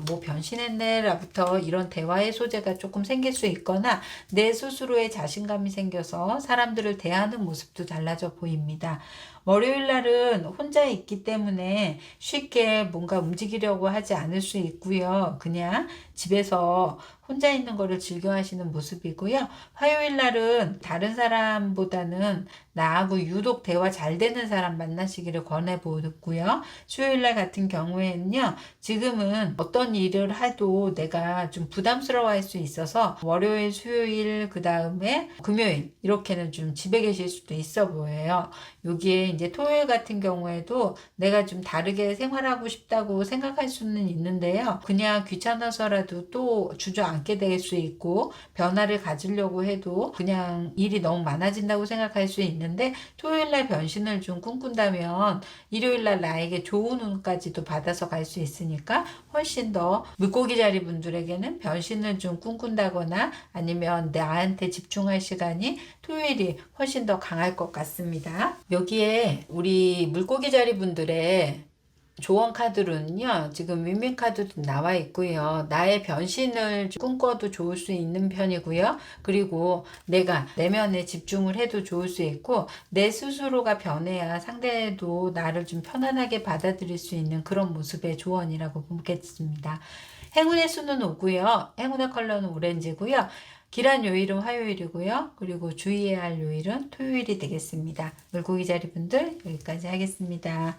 뭐 변신했네 라부터 이런 대화의 소재가 조금 생길 수 있거나 내 스스로의 자신감이 생겨서 사람들을 대하는 모습도 달라져 보입니다. 월요일 날은 혼자 있기 때문에 쉽게 뭔가 움직이려고 하지 않을 수 있고요. 그냥 집에서 혼자 있는 거를 즐겨 하시는 모습이고요. 화요일 날은 다른 사람보다는 나하고 유독 대화 잘 되는 사람 만나시기를 권해보고요. 수요일 날 같은 경우에는요. 지금은 어떤 일을 해도 내가 좀 부담스러워 할 수 있어서 월요일, 수요일, 그 다음에 금요일 이렇게는 좀 집에 계실 수도 있어 보여요. 여기에 이제 토요일 같은 경우에도 내가 좀 다르게 생활하고 싶다고 생각할 수는 있는데요. 그냥 귀찮아서라도 또 주저앉게 될 수 있고 변화를 가지려고 해도 그냥 일이 너무 많아진다고 생각할 수 있는데 토요일날 변신을 좀 꿈꾼다면 일요일날 나에게 좋은 운까지도 받아서 갈 수 있으니까 훨씬 더 물고기 자리 분들에게는 변신을 좀 꿈꾼다거나 아니면 나한테 집중할 시간이 토요일이 훨씬 더 강할 것 같습니다. 여기에 우리 물고기 자리 분들의 조언 카드로는요, 지금 윈윈 카드도 나와 있고요. 나의 변신을 꿈꿔도 좋을 수 있는 편이고요. 그리고 내가 내면에 집중을 해도 좋을 수 있고, 내 스스로가 변해야 상대도 나를 좀 편안하게 받아들일 수 있는 그런 모습의 조언이라고 보겠습니다. 행운의 수는 5고요. 행운의 컬러는 오렌지고요. 길한 요일은 화요일이고요. 그리고 주의해야 할 요일은 토요일이 되겠습니다. 물고기 자리분들 여기까지 하겠습니다.